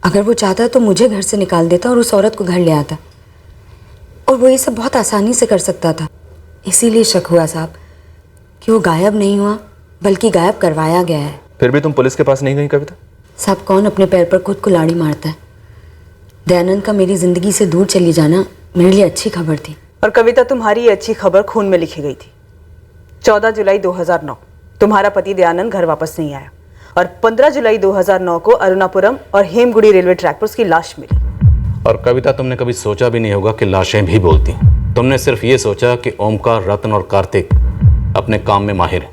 अगर वो चाहता तो मुझे घर से निकाल देता और उस औरत को घर ले आता, और और वो ये सब बहुत आसानी से कर सकता था। इसीलिए शक हुआ साहब कि वो गायब नहीं हुआ बल्कि गायब करवाया गया है। फिर भी तुम पुलिस के पास नहीं गई कविता? साहब, कौन अपने पैर पर खुद कुल्हाड़ी मारता है? दयानंद का मेरी जिंदगी से दूर चली जाना मेरे लिए अच्छी खबर थी। और कविता, तुम्हारी ये अच्छी खबर खून में लिखी गई थी। 14 जुलाई 2009 तुम्हारा पति दयानंद घर वापस नहीं आया और 15 जुलाई 2009 को अरुणापुरम और हेमगुड़ी रेलवे ट्रैक पर उसकी लाश मिली। और कविता, तुमने कभी सोचा भी नहीं होगा कि लाशें भी बोलती। तुमने सिर्फ ये सोचा कि ओमकार, रतन और कार्तिक अपने काम में माहिर हैं।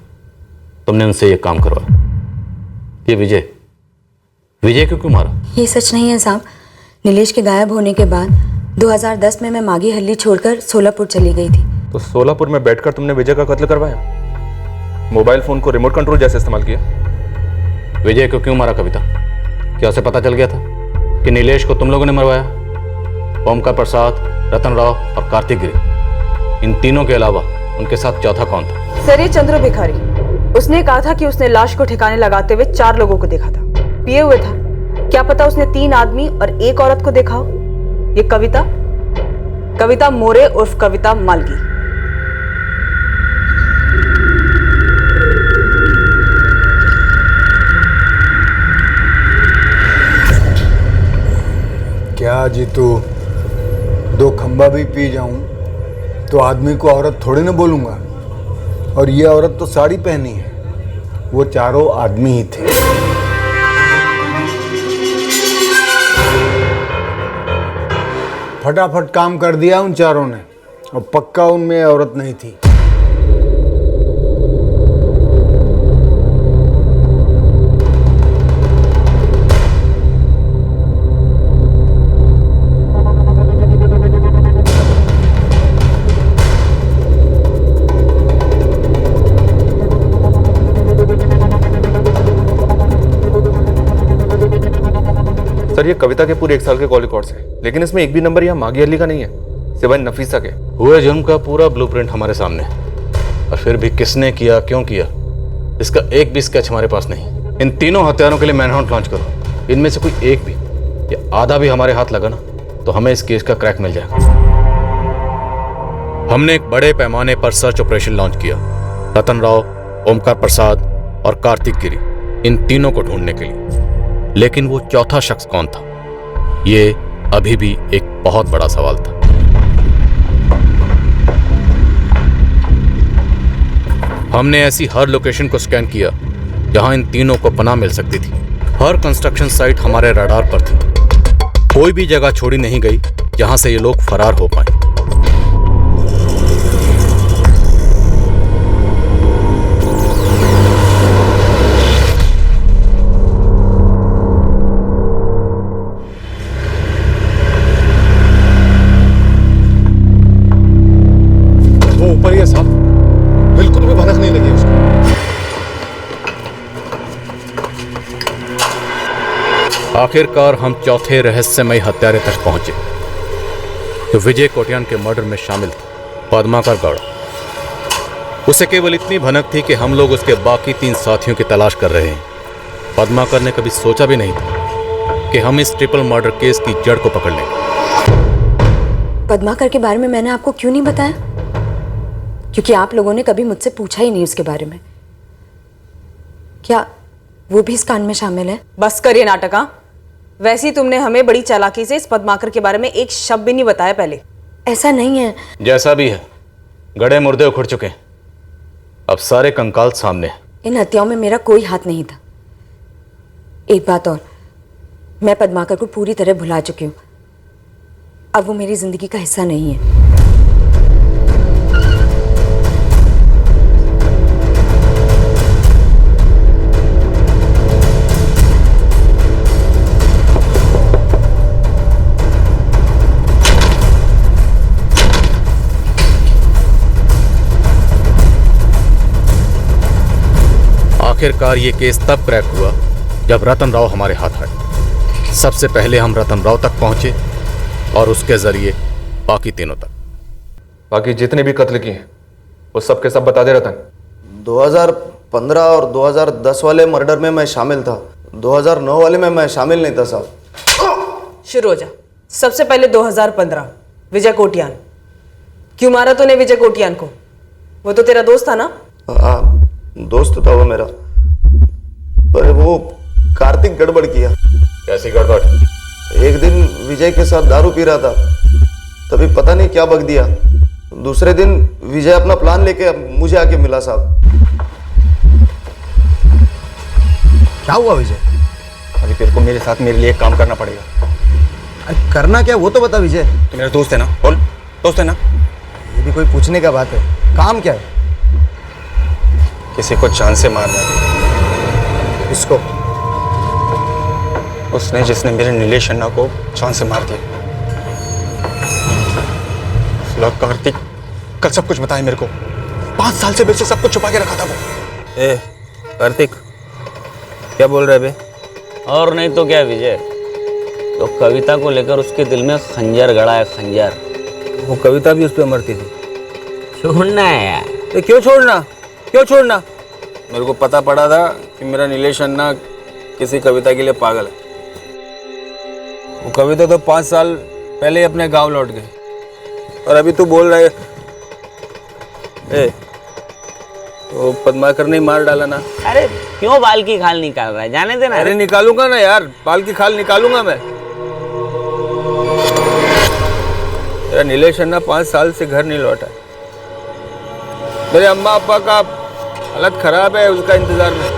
तुमने उनसे ये काम करवाया। ये विजय क्यों मारा? ये सच नहीं है साहब। नीलेश के गायब होने के बाद 2010 में मैं मागी हल्ली छोड़कर सोलापुर चली गई थी। तो सोलापुर में बैठकर तुमने विजय का कत्ल करवाया? मोबाइल फोन को रिमोट कंट्रोल जैसे इस्तेमाल किया? विजय को क्यों मारा कविता? क्या उसे पता चल गया था कि नीलेश को तुम लोगों ने मरवाया? ओमकार प्रसाद, रतन राव और कार्तिक गिरी, इन तीनों के अलावा उनके साथ चौथा कौन था? सर, ये चंद्र भिखारी। उसने कहा था कि उसने लाश को ठिकाने लगाते हुए 4 लोगों को देखा था। पिए हुए था। क्या पता उसने 3 आदमी और 1 औरत को देखा हो। ये कविता मोरे उर्फ कविता मालगी। क्या जीतू, 2 खंबा भी पी जाऊं तो आदमी को औरत थोड़े ना बोलूंगा। और ये औरत तो साड़ी पहनी है। वो चारों आदमी ही थे। फटाफट काम कर दिया उन चारों ने और पक्का उनमें औरत नहीं थी। सर, ये कविता के पूरे 1 साल के कॉल रिकॉर्ड्स हैं, लेकिन इसमें एक भी नंबर यहाँ मागी अली का नहीं है, सिवाय नफीसा के। हुए जुर्म का पूरा ब्लूप्रिंट हमारे सामने है, और फिर भी किसने किया, क्यों किया, इसका एक भी स्केच हमारे पास नहीं। इन तीनों हत्यारों के लिए मैनहंट लॉन्च करो। इनमें से कोई एक भी या आधा भी हमारे हाथ लगा ना तो हमें इस केस का क्रैक मिल जाएगा। हमने एक बड़े पैमाने पर सर्च ऑपरेशन लॉन्च किया, रतन राव, ओमकार प्रसाद और कार्तिक गिरी, इन तीनों को ढूंढने के लिए। लेकिन वो चौथा शख्स कौन था, ये अभी भी एक बहुत बड़ा सवाल था। हमने ऐसी हर लोकेशन को स्कैन किया जहां इन तीनों को पनाह मिल सकती थी। हर कंस्ट्रक्शन साइट हमारे रडार पर थी। कोई भी जगह छोड़ी नहीं गई जहां से ये लोग फरार हो पाए। ऊपर ही है साहब, बिल्कुल भी भनक नहीं लगी उसको। आखिरकार हम चौथे रहस्यमय हत्यारे तक पहुंचे जो विजय कोटियान के मर्डर में शामिल था, पद्माकर गौड़। उसे केवल इतनी भनक थी कि हम लोग उसके बाकी 3 साथियों की तलाश कर रहे हैं। पद्माकर ने कभी सोचा भी नहीं था कि हम इस ट्रिपल मर्डर केस की जड़ को पकड़ लेंगे। पद्माकर के बारे में मैंने आपको क्यों नहीं बताया? क्योंकि आप लोगों ने कभी मुझसे पूछा ही नहीं उसके बारे में। क्या वो भी इस कांड में शामिल है? बस करिए नाटक। वैसे ही तुमने हमें बड़ी चालाकी से इस पद्माकर के बारे में एक शब्द भी नहीं बताया पहले। ऐसा नहीं है। जैसा भी है, गड़े मुर्दे उखड़ चुके हैं, अब सारे कंकाल सामने हैं। इन हत्याओं में मेरा कोई हाथ नहीं था। एक बात और, मैं पद्माकर को पूरी तरह भुला चुकी हूँ। अब वो मेरी जिंदगी का हिस्सा नहीं है। आखिरकार ये केस तब क्रैक हुआ जब रतन राव हमारे हाथ आए। सबसे पहले हम रतन राव तक पहुंचे और उसके जरिए बाकी तीनों तक। बाकी जितने भी कत्ल किए हैं वो सब के सब बता दे रतन। 2015 और 2010 वाले मर्डर में मैं शामिल था, 2009 वाले में मैं शामिल नहीं था साहब। शुरू हो जा। सबसे पहले 2015 विजय कोटियान, क्यों मारा तूने विजय कोटियान को? वो तो तेरा दोस्त था ना? हाँ, दोस्त था वो मेरा, पर वो कार्तिक गड़बड़ किया। कैसी गड़बड़? एक दिन विजय के साथ दारू पी रहा था, तभी पता नहीं क्या बक दिया। दूसरे दिन विजय अपना प्लान लेके मुझे आके मिला। साहब क्या हुआ विजय? अभी तेरे को मेरे साथ मेरे लिए एक काम करना पड़ेगा। अरे करना क्या वो तो बता विजय। तो मेरा दोस्त है ना, बोल। दोस्त है ना? ये भी कोई पूछने का बात है? काम क्या है? किसी को जान से मारना है। किसको? उसने जिसने मेरे नीलेश अन्ना को जान से मार दिया। कार्तिक कल सब कुछ बताया मेरे को। 5 साल से मेरे से सब कुछ छुपा के रखा था वो। ए कार्तिक, क्या बोल रहे बे? और नहीं तो क्या विजय, तो कविता को लेकर उसके दिल में खंजर गड़ा है, खंजर। वो कविता भी उस पर मरती थी। छोड़ना है यार। क्यों छोड़ना? क्यों छोड़ना? मेरे को पता पड़ा था कि मेरा नीलेश अन्ना किसी कविता के लिए पागल है। वो कविता तो 5 साल पहले ही अपने गांव लौट गई, और अभी तू बोल रहा है तो पद्माकर ने मार डाला ना? अरे क्यों बाल की खाल निकाल रहा है, जाने देना। अरे निकालूंगा ना यार, बाल की खाल निकालूंगा मैं। मेरा नीलेश अन्ना 5 साल से घर नहीं लौटा। मेरे अम्मा अब्बा का हालत खराब है उसका इंतजार में,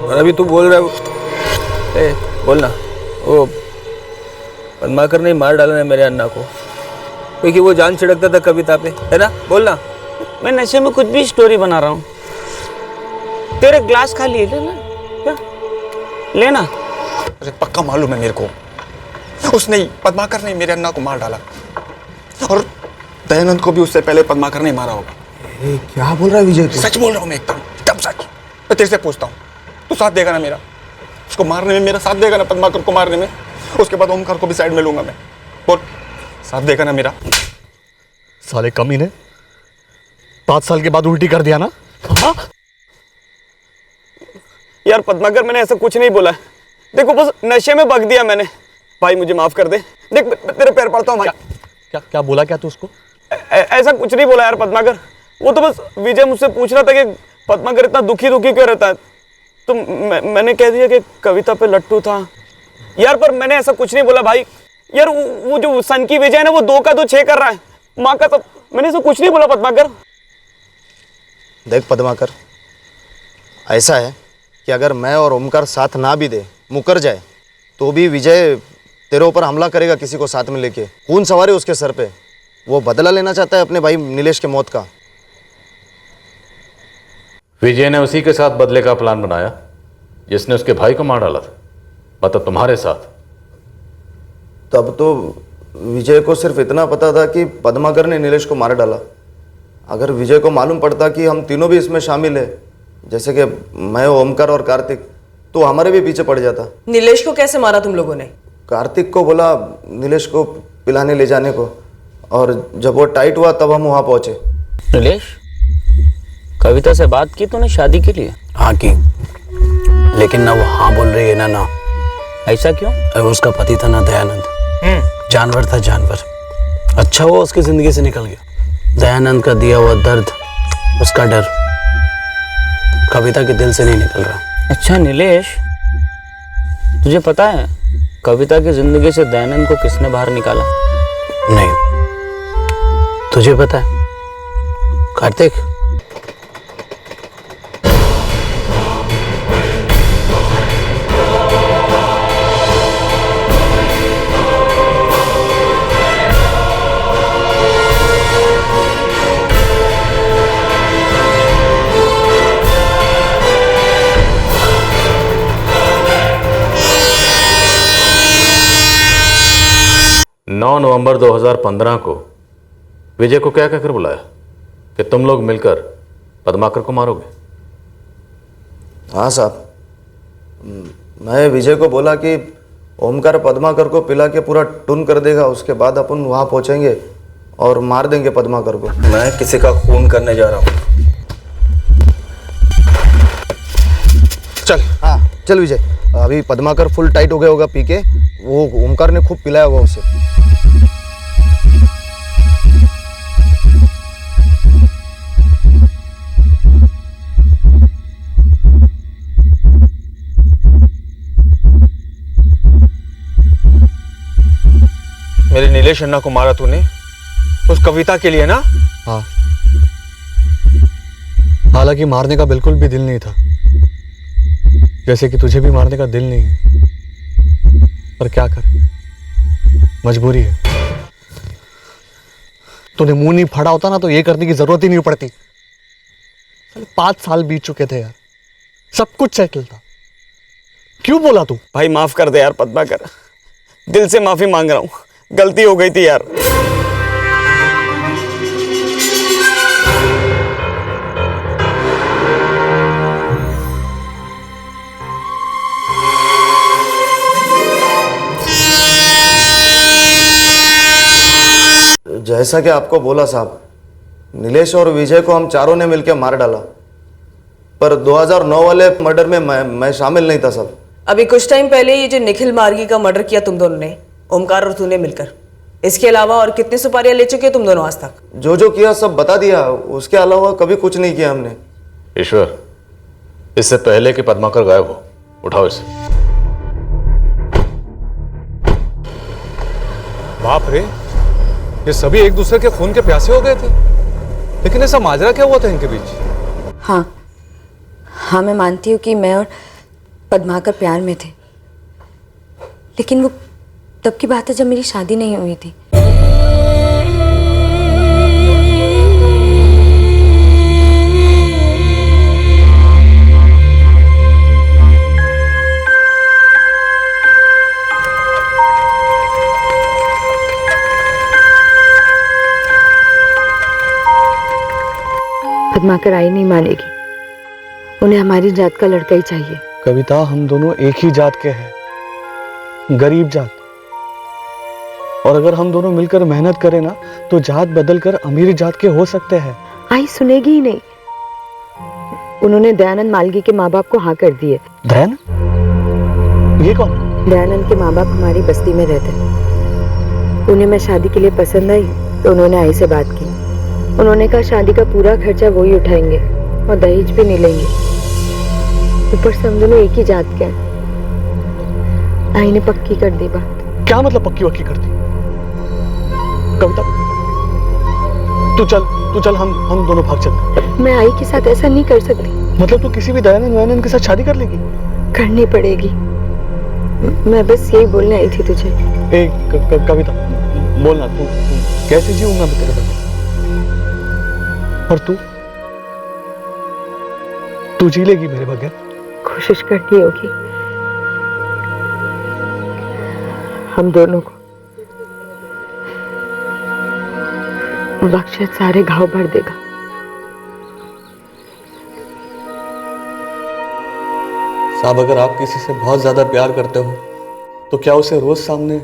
और अभी तू बोल रहा है बोलना वो पद्माकर ने मार डाला है मेरे अन्ना को, क्योंकि वो जान छिड़कता था कविता पे, है ना? बोलना। मैं नशे में कुछ भी स्टोरी बना रहा हूँ। तेरे ग्लास खाली है, लेना लेना। अरे पक्का मालूम है मेरे को, उसने पद्माकर ने मेरे अन्ना को मार डाला, और दयानंद को भी उससे पहले पद्माकर ने मारा होगा। क्या बोल रहा है विजय? सच बोल रहा हूँ मैं, एकदम सच। मैं तेरे से पूछता हूँ, तू साथ देगा ना मेरा? उसको मारने में मेरा साथ देगा ना? पद्माकर को मारने में? उसके बाद ओमकार को भी साइड में लूंगा मैं। बोल, साथ देगा ना मेरा? साले कमीने, 5 साल के बाद उल्टी कर दिया ना? हाँ? यार पद्माकर, मैंने ऐसा कुछ नहीं बोला। देखो बस नशे में बक दिया मैंने। भाई मुझे माफ कर दे। देख मैं तेरे पैर पड़ता हूँ भाई। क्या बोला क्या तू उसको? ऐसा कुछ नहीं बोला यार पद्माकर। वो तो बस विजय मुझसे पूछ रहा था कि पद्माकर इतना दुखी क्यों रहता है, तो मैंने कह दिया कि कविता पे लट्टू था यार। पर मैंने ऐसा कुछ नहीं बोला भाई। यार वो जो सन की विजय है ना, वो 2 का 2 6 कर रहा है। माँ का सब, मैंने ऐसा कुछ नहीं बोला पद्माकर। देख पद्माकर, ऐसा है कि अगर मैं और ओमकार साथ ना भी दे, मुकर जाए, तो भी विजय तेरे ऊपर हमला करेगा किसी को साथ में लेके। खून सवार है उसके सर पे। वो बदला लेना चाहता है अपने भाई नीलेश के मौत का। विजय ने उसी के साथ बदले का प्लान बनाया जिसने उसके भाई को मार डाला था, मतलब तुम्हारे साथ। तब तो विजय को सिर्फ इतना पता था कि पद्माकर ने नीलेश को मार डाला। अगर विजय को मालूम पड़ता कि हम तीनों भी इसमें शामिल है, जैसे कि मैं, ओमकार और कार्तिक, तो हमारे भी पीछे पड़ जाता। नीलेश को कैसे मारा तुम लोगों ने? कार्तिक को बोला नीलेश को पिलाने ले जाने को, और जब वो टाइट हुआ तब हम वहाँ पहुँचे। नीलेश, कविता से बात की तूने शादी के लिए? हाँ की, लेकिन ना वो हाँ बोल रही है ना। ऐसा क्यों? उसका पति था ना दयानंद, जानवर था, जानवर। अच्छा वो उसकी जिंदगी से निकल गया। दयानंद का दिया हुआ दर्द, उसका डर कविता के दिल से नहीं निकल रहा। अच्छा नीलेश, तुझे पता है कविता की जिंदगी से दयानंद को किसने बाहर निकाला? नहीं, तुझे पता है कार्तिक? नवंबर 2015 को विजय को क्या कहकर बुलाया कि तुम लोग मिलकर पद्माकर को मारोगे? हाँ साहब, मैं विजय को बोला कि ओमकार पद्माकर को पिला के पूरा टून कर देगा, उसके बाद अपन वहाँ पहुँचेंगे और मार देंगे पद्माकर को। मैं किसी का खून करने जा रहा हूँ। चल। हाँ चल विजय, अभी पद्माकर फुल टाइट हो गया होगा पी के, वो ओमकार ने खूब पिलाया होगा उसे। मेरे नीलेश अन्ना को मारा तूने उस कविता के लिए ना? हाँ, हालांकि मारने का बिल्कुल भी दिल नहीं था, जैसे कि तुझे भी मारने का दिल नहीं है, पर क्या करें, मजबूरी है। तूने मुंह नहीं फाड़ा होता ना तो ये करने की जरूरत ही नहीं पड़ती। 5 साल बीत चुके थे यार, सब कुछ सेटल था, क्यों बोला तू? भाई माफ कर दे यार पद्माकर, दिल से माफी मांग रहा हूँ, गलती हो गई थी यार। जैसा कि आपको बोला साहब, नीलेश और विजय को हम चारों ने मिलकर मार डाला, पर 2009 वाले मर्डर में मैं शामिल नहीं था साहब। अभी कुछ टाइम पहले ये जो निखिल मार्गी का मर्डर किया तुम दोनों ने, ओमकार और तूने मिलकर, इसके अलावा और कितनी सुपारियां ले चुके हो तुम दोनों आज तक? जो किया सब बता दिया, उसके अलावा कभी कुछ नहीं किया हमने। ईश्वर, इससे पहले कि पद्माकर गायब हो, उठाओ इसे। बाप रे, ये सभी एक दूसरे के खून के प्यासे हो गए थे, लेकिन ऐसा माजरा क्या हुआ था इनके बीच? हाँ, मैं मानती हूँ कि मैं और पद्माकर प्यार में थे, लेकिन वो तब की बात है जब मेरी शादी नहीं हुई थी। पद्माकर आई नहीं मानेगी, उन्हें हमारी जात का लड़का ही चाहिए। कविता, हम दोनों एक ही जात के हैं, गरीब जात, और अगर हम दोनों मिलकर मेहनत करें ना तो जात बदल कर अमीर जात के हो सकते हैं। आई सुनेगी ही नहीं। उन्होंने दयानंद मालगी के माँ बाप को हाँ कर दिए। दयानंद? ये कौन? दयानंद के माँ बाप हमारी बस्ती में रहते, उन्हें मैं शादी के लिए पसंद आई तो उन्होंने आई से बात की। उन्होंने कहा शादी का पूरा खर्चा वो ही उठाएंगे और दहेज भी नहीं लेंगे। ऊपर से हम दोनों एक ही जात के हैं। आई ने पक्की कर दी बात। क्या मतलब पक्की वक्की कर दी? कविता, तू चल हम दोनों भाग चलते। मैं आई के साथ ऐसा नहीं कर सकती। मतलब तू किसी भी दयानंद के साथ शादी कर लेगी? करनी पड़ेगी। मैं बस यही बोलने आई थी तुझे। कविता, बोलना, तू कैसे जीऊंगा मैं तेरे बगैर? और तू जी लेगी मेरे बगैर? कोशिश करनी होगी। हम दोनों को वक्त शायद सारे घाव भर देगा। साहब, अगर आप किसी से बहुत ज्यादा प्यार करते हो तो क्या उसे रोज सामने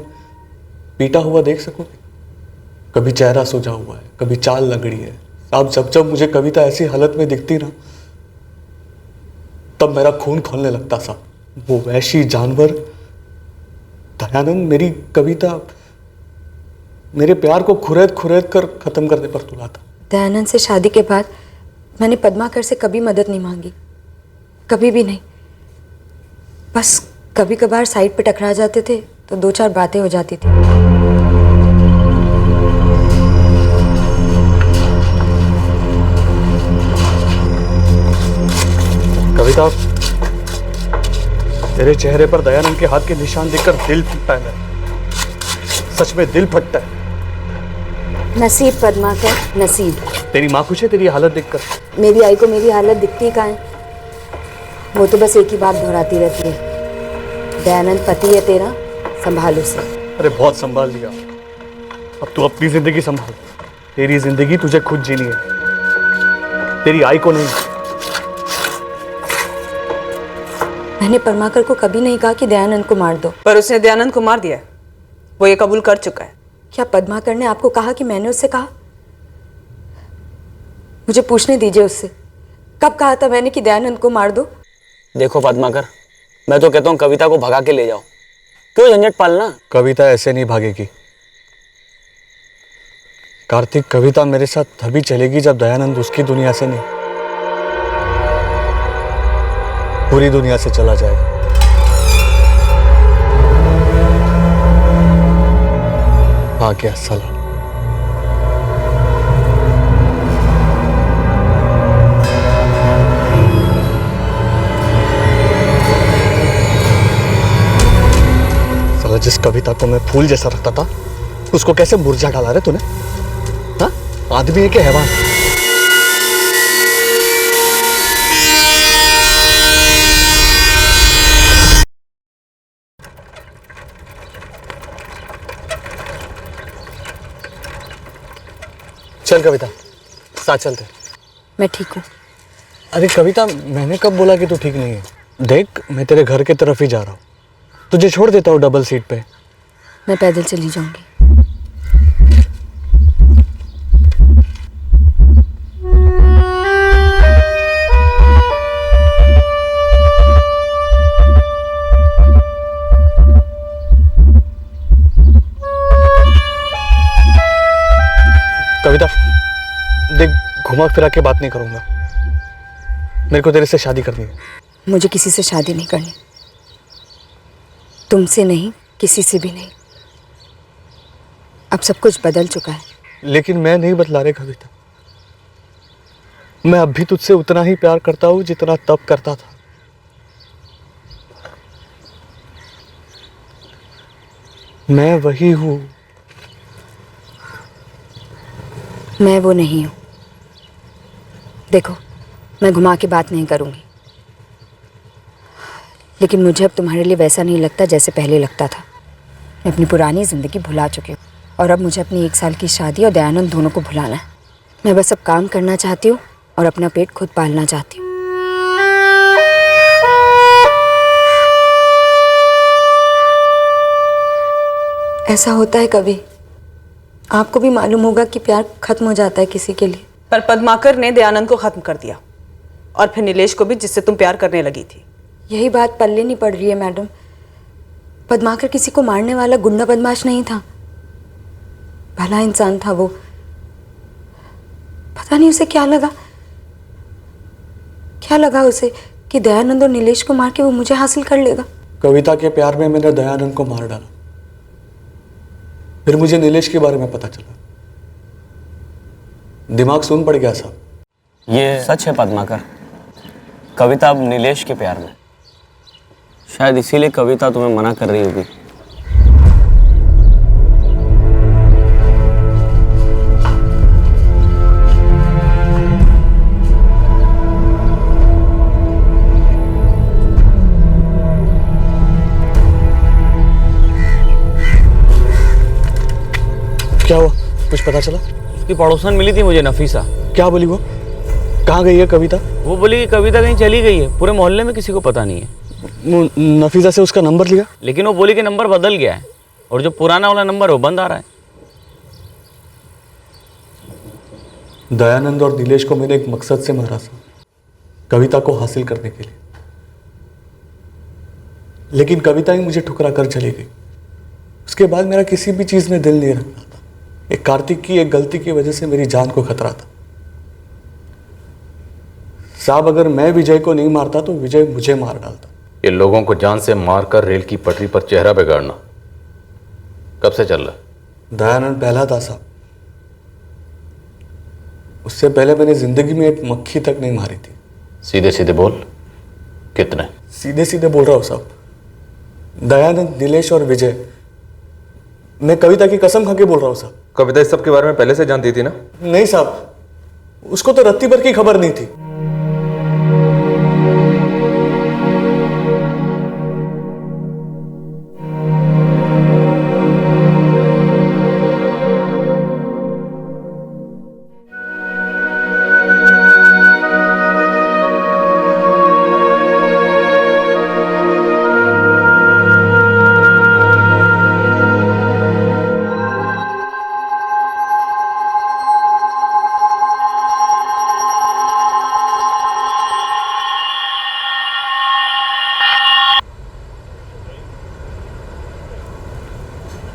पीटा हुआ देख सकोगे? कभी चेहरा सूजा हुआ है, कभी चाल लगड़ी है। साहब, जब मुझे कविता ऐसी हालत में दिखती ना, तब मेरा खून खोलने लगता साहब। वो वैशी जानवर दयानंद मेरी कविता, मेरे प्यार को खुरेद कर खत्म करने पर तुला था। दयानंद से शादी के बाद मैंने पद्माकर से कभी मदद नहीं मांगी, कभी भी नहीं। बस कभी कभार साइड पे टकरा जाते थे तो 2-4 बातें हो जाती थी। कविता, तेरे चेहरे पर दयानंद के हाथ के निशान देखकर दिल फटता है। सच में दिल फटता है। नसीब पद्माकर, नसीब। तेरी माँ खुश है तेरी हालत देखकर? मेरी आई को मेरी हालत दिखती कहाँ है? वो तो बस एक ही बात दोहराती रहती है, दयानंद पति है तेरा, संभाल उसे। अरे बहुत संभाल लिया, अब तू अपनी जिंदगी संभाल। तेरी जिंदगी तुझे खुद जीनी है, तेरी आई को नहीं। मैंने पद्माकर को कभी नहीं कहा कि दयानंद को मार दो। पर उसने दयानंद को मार दिया, वो ये कबूल कर चुका है। क्या पद्माकर ने आपको कहा कि मैंने उससे कहा? मुझे पूछने दीजिए उससे, कब कहा था मैंने कि दयानंद को मार दो? देखो पद्माकर, मैं तो कहता हूँ कविता को भगा के ले जाओ, क्यों झंझट पालना? कविता ऐसे नहीं भागेगी कार्तिक। कविता मेरे साथ तभी चलेगी जब दयानंद उसकी दुनिया से नहीं, पूरी दुनिया से चला जाएगा। आ गया साला। साला जिस कविता को मैं फूल जैसा रखता था उसको कैसे मुरझा डाला रे तूने? हाँ, आदमी है कि हैवान? चल कविता, साथ चलते। मैं ठीक हूँ। अरे कविता, मैंने कब बोला कि तू ठीक नहीं है? देख, मैं तेरे घर के तरफ ही जा रहा हूँ, तुझे छोड़ देता हूँ डबल सीट पे। मैं पैदल चली जाऊंगी। कविता देख, घुमा फिरा के बात नहीं करूंगा, मेरे को तेरे से शादी करनी है। मुझे किसी से शादी नहीं करनी, तुमसे नहीं, किसी से भी नहीं। अब सब कुछ बदल चुका है। लेकिन मैं नहीं बदला रे कविता, मैं अब भी तुझसे उतना ही प्यार करता हूं जितना तब करता था। मैं वही हूं। मैं वो नहीं हूं। देखो, मैं घुमा के बात नहीं करूंगी, लेकिन मुझे अब तुम्हारे लिए वैसा नहीं लगता जैसे पहले लगता था। मैं अपनी पुरानी ज़िंदगी भुला चुकी हूँ और अब मुझे अपनी 1 साल की शादी और दयानंद दोनों को भुलाना है। मैं बस अब काम करना चाहती हूँ और अपना पेट खुद पालना चाहती हूँ। ऐसा होता है कभी, आपको भी मालूम होगा कि प्यार खत्म हो जाता है किसी के लिए। पर पद्माकर ने दयानंद को खत्म कर दिया और फिर नीलेश को भी, जिससे तुम प्यार करने लगी थी। यही बात पल्ले नहीं पड़ रही है मैडम। पद्माकर किसी को मारने वाला गुंडा बदमाश नहीं था, भला इंसान था वो। पता नहीं उसे क्या लगा उसे कि दयानंद और नीलेश को मार के वो मुझे हासिल कर लेगा। कविता के प्यार में मैंने दयानंद को मार डाला, फिर मुझे नीलेश के बारे में पता चला, दिमाग सुन पड़ गया साहब। ये सच है पद्माकर, कविता अब नीलेश के प्यार में। शायद इसीलिए कविता तुम्हें मना कर रही होगी। क्या हुआ, कुछ पता चला? उसकी पड़ोसन मिली थी मुझे, नफीसा। क्या बोली वो? कहाँ गई है कविता? वो बोली कि कविता कहीं चली गई है, पूरे मोहल्ले में किसी को पता नहीं है। नफीसा से उसका नंबर लिया? लेकिन वो बोली कि नंबर बदल गया है और जो पुराना वाला नंबर है वो बंद आ रहा है। दयानंद और नीलेश को मैंने एक मकसद से मारा था, कविता को हासिल करने के लिए। लेकिन कविता ही मुझे ठुकरा कर चली गई। उसके बाद मेरा किसी भी चीज में दिल नहीं रखता था। एक कार्तिक की एक गलती की वजह से मेरी जान को खतरा था। साहब, अगर मैं विजय को नहीं मारता तो विजय मुझे मार डालता। ये लोगों को जान से मारकर रेल की पटरी पर चेहरा बिगाड़ना कब से चल रहा है? दयानंद पहला था साहब, उससे पहले मैंने जिंदगी में एक मक्खी तक नहीं मारी थी। सीधे सीधे बोल, कितने? सीधे सीधे बोल रहा हूँ साहब, दयानंद, नीलेश और विजय। मैं कविता की कसम खा के बोल रहा हूँ साहब। कविता इस सब के बारे में पहले से जानती थी ना? नहीं साहब, उसको तो रत्ती भर की खबर नहीं थी।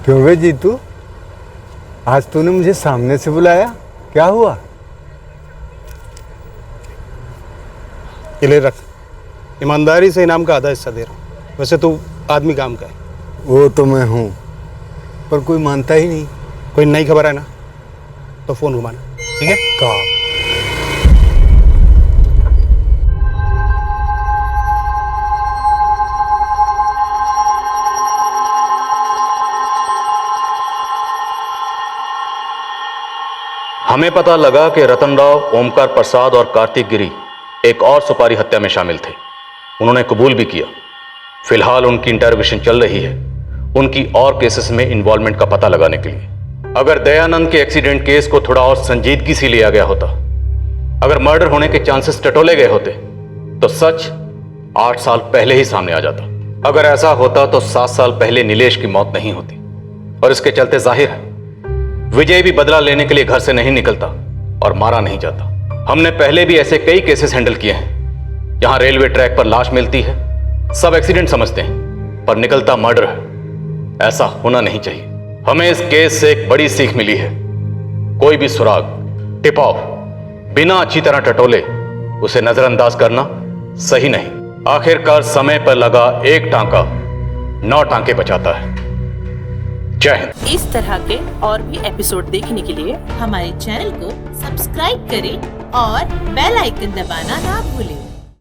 क्यों बे जीतू, आज तूने मुझे सामने से बुलाया, क्या हुआ? ये ले रख, ईमानदारी से इनाम का आधा हिस्सा दे रहा हूँ। वैसे तू आदमी काम का है। वो तो मैं हूँ, पर कोई मानता ही नहीं। कोई नई खबर है ना तो फोन घुमाना, ठीक है? कहा हमें पता लगा कि रतन राव, ओमकार प्रसाद और कार्तिक गिरी एक और सुपारी हत्या में शामिल थे। उन्होंने कबूल भी किया। फिलहाल उनकी इंटरोगेशन चल रही है उनकी और केसेस में इन्वॉल्वमेंट का पता लगाने के लिए। अगर दयानंद के एक्सीडेंट केस को थोड़ा और संजीदगी से लिया गया होता, अगर मर्डर होने के चांसेस टटोले गए होते, तो सच 8 साल पहले ही सामने आ जाता। अगर ऐसा होता तो 7 साल पहले नीलेश की मौत नहीं होती। और इसके चलते जाहिर है विजय भी बदला लेने के लिए घर से नहीं निकलता और मारा नहीं जाता। हमने पहले भी ऐसे कई केसेस हैंडल किए हैं जहां रेलवे ट्रैक पर लाश मिलती है, सब एक्सीडेंट समझते हैं, पर निकलता मर्डर है। ऐसा होना नहीं चाहिए। हमें इस केस से एक बड़ी सीख मिली है। कोई भी सुराग, टिप ऑफ बिना अच्छी तरह टटोले उसे नजरअंदाज करना सही नहीं। आखिरकार समय पर लगा एक टांका 9 टांके बचाता है। जय हिंद। इस तरह के और भी एपिसोड देखने के लिए हमारे चैनल को सब्सक्राइब करें और बेल आइकन दबाना ना भूलें।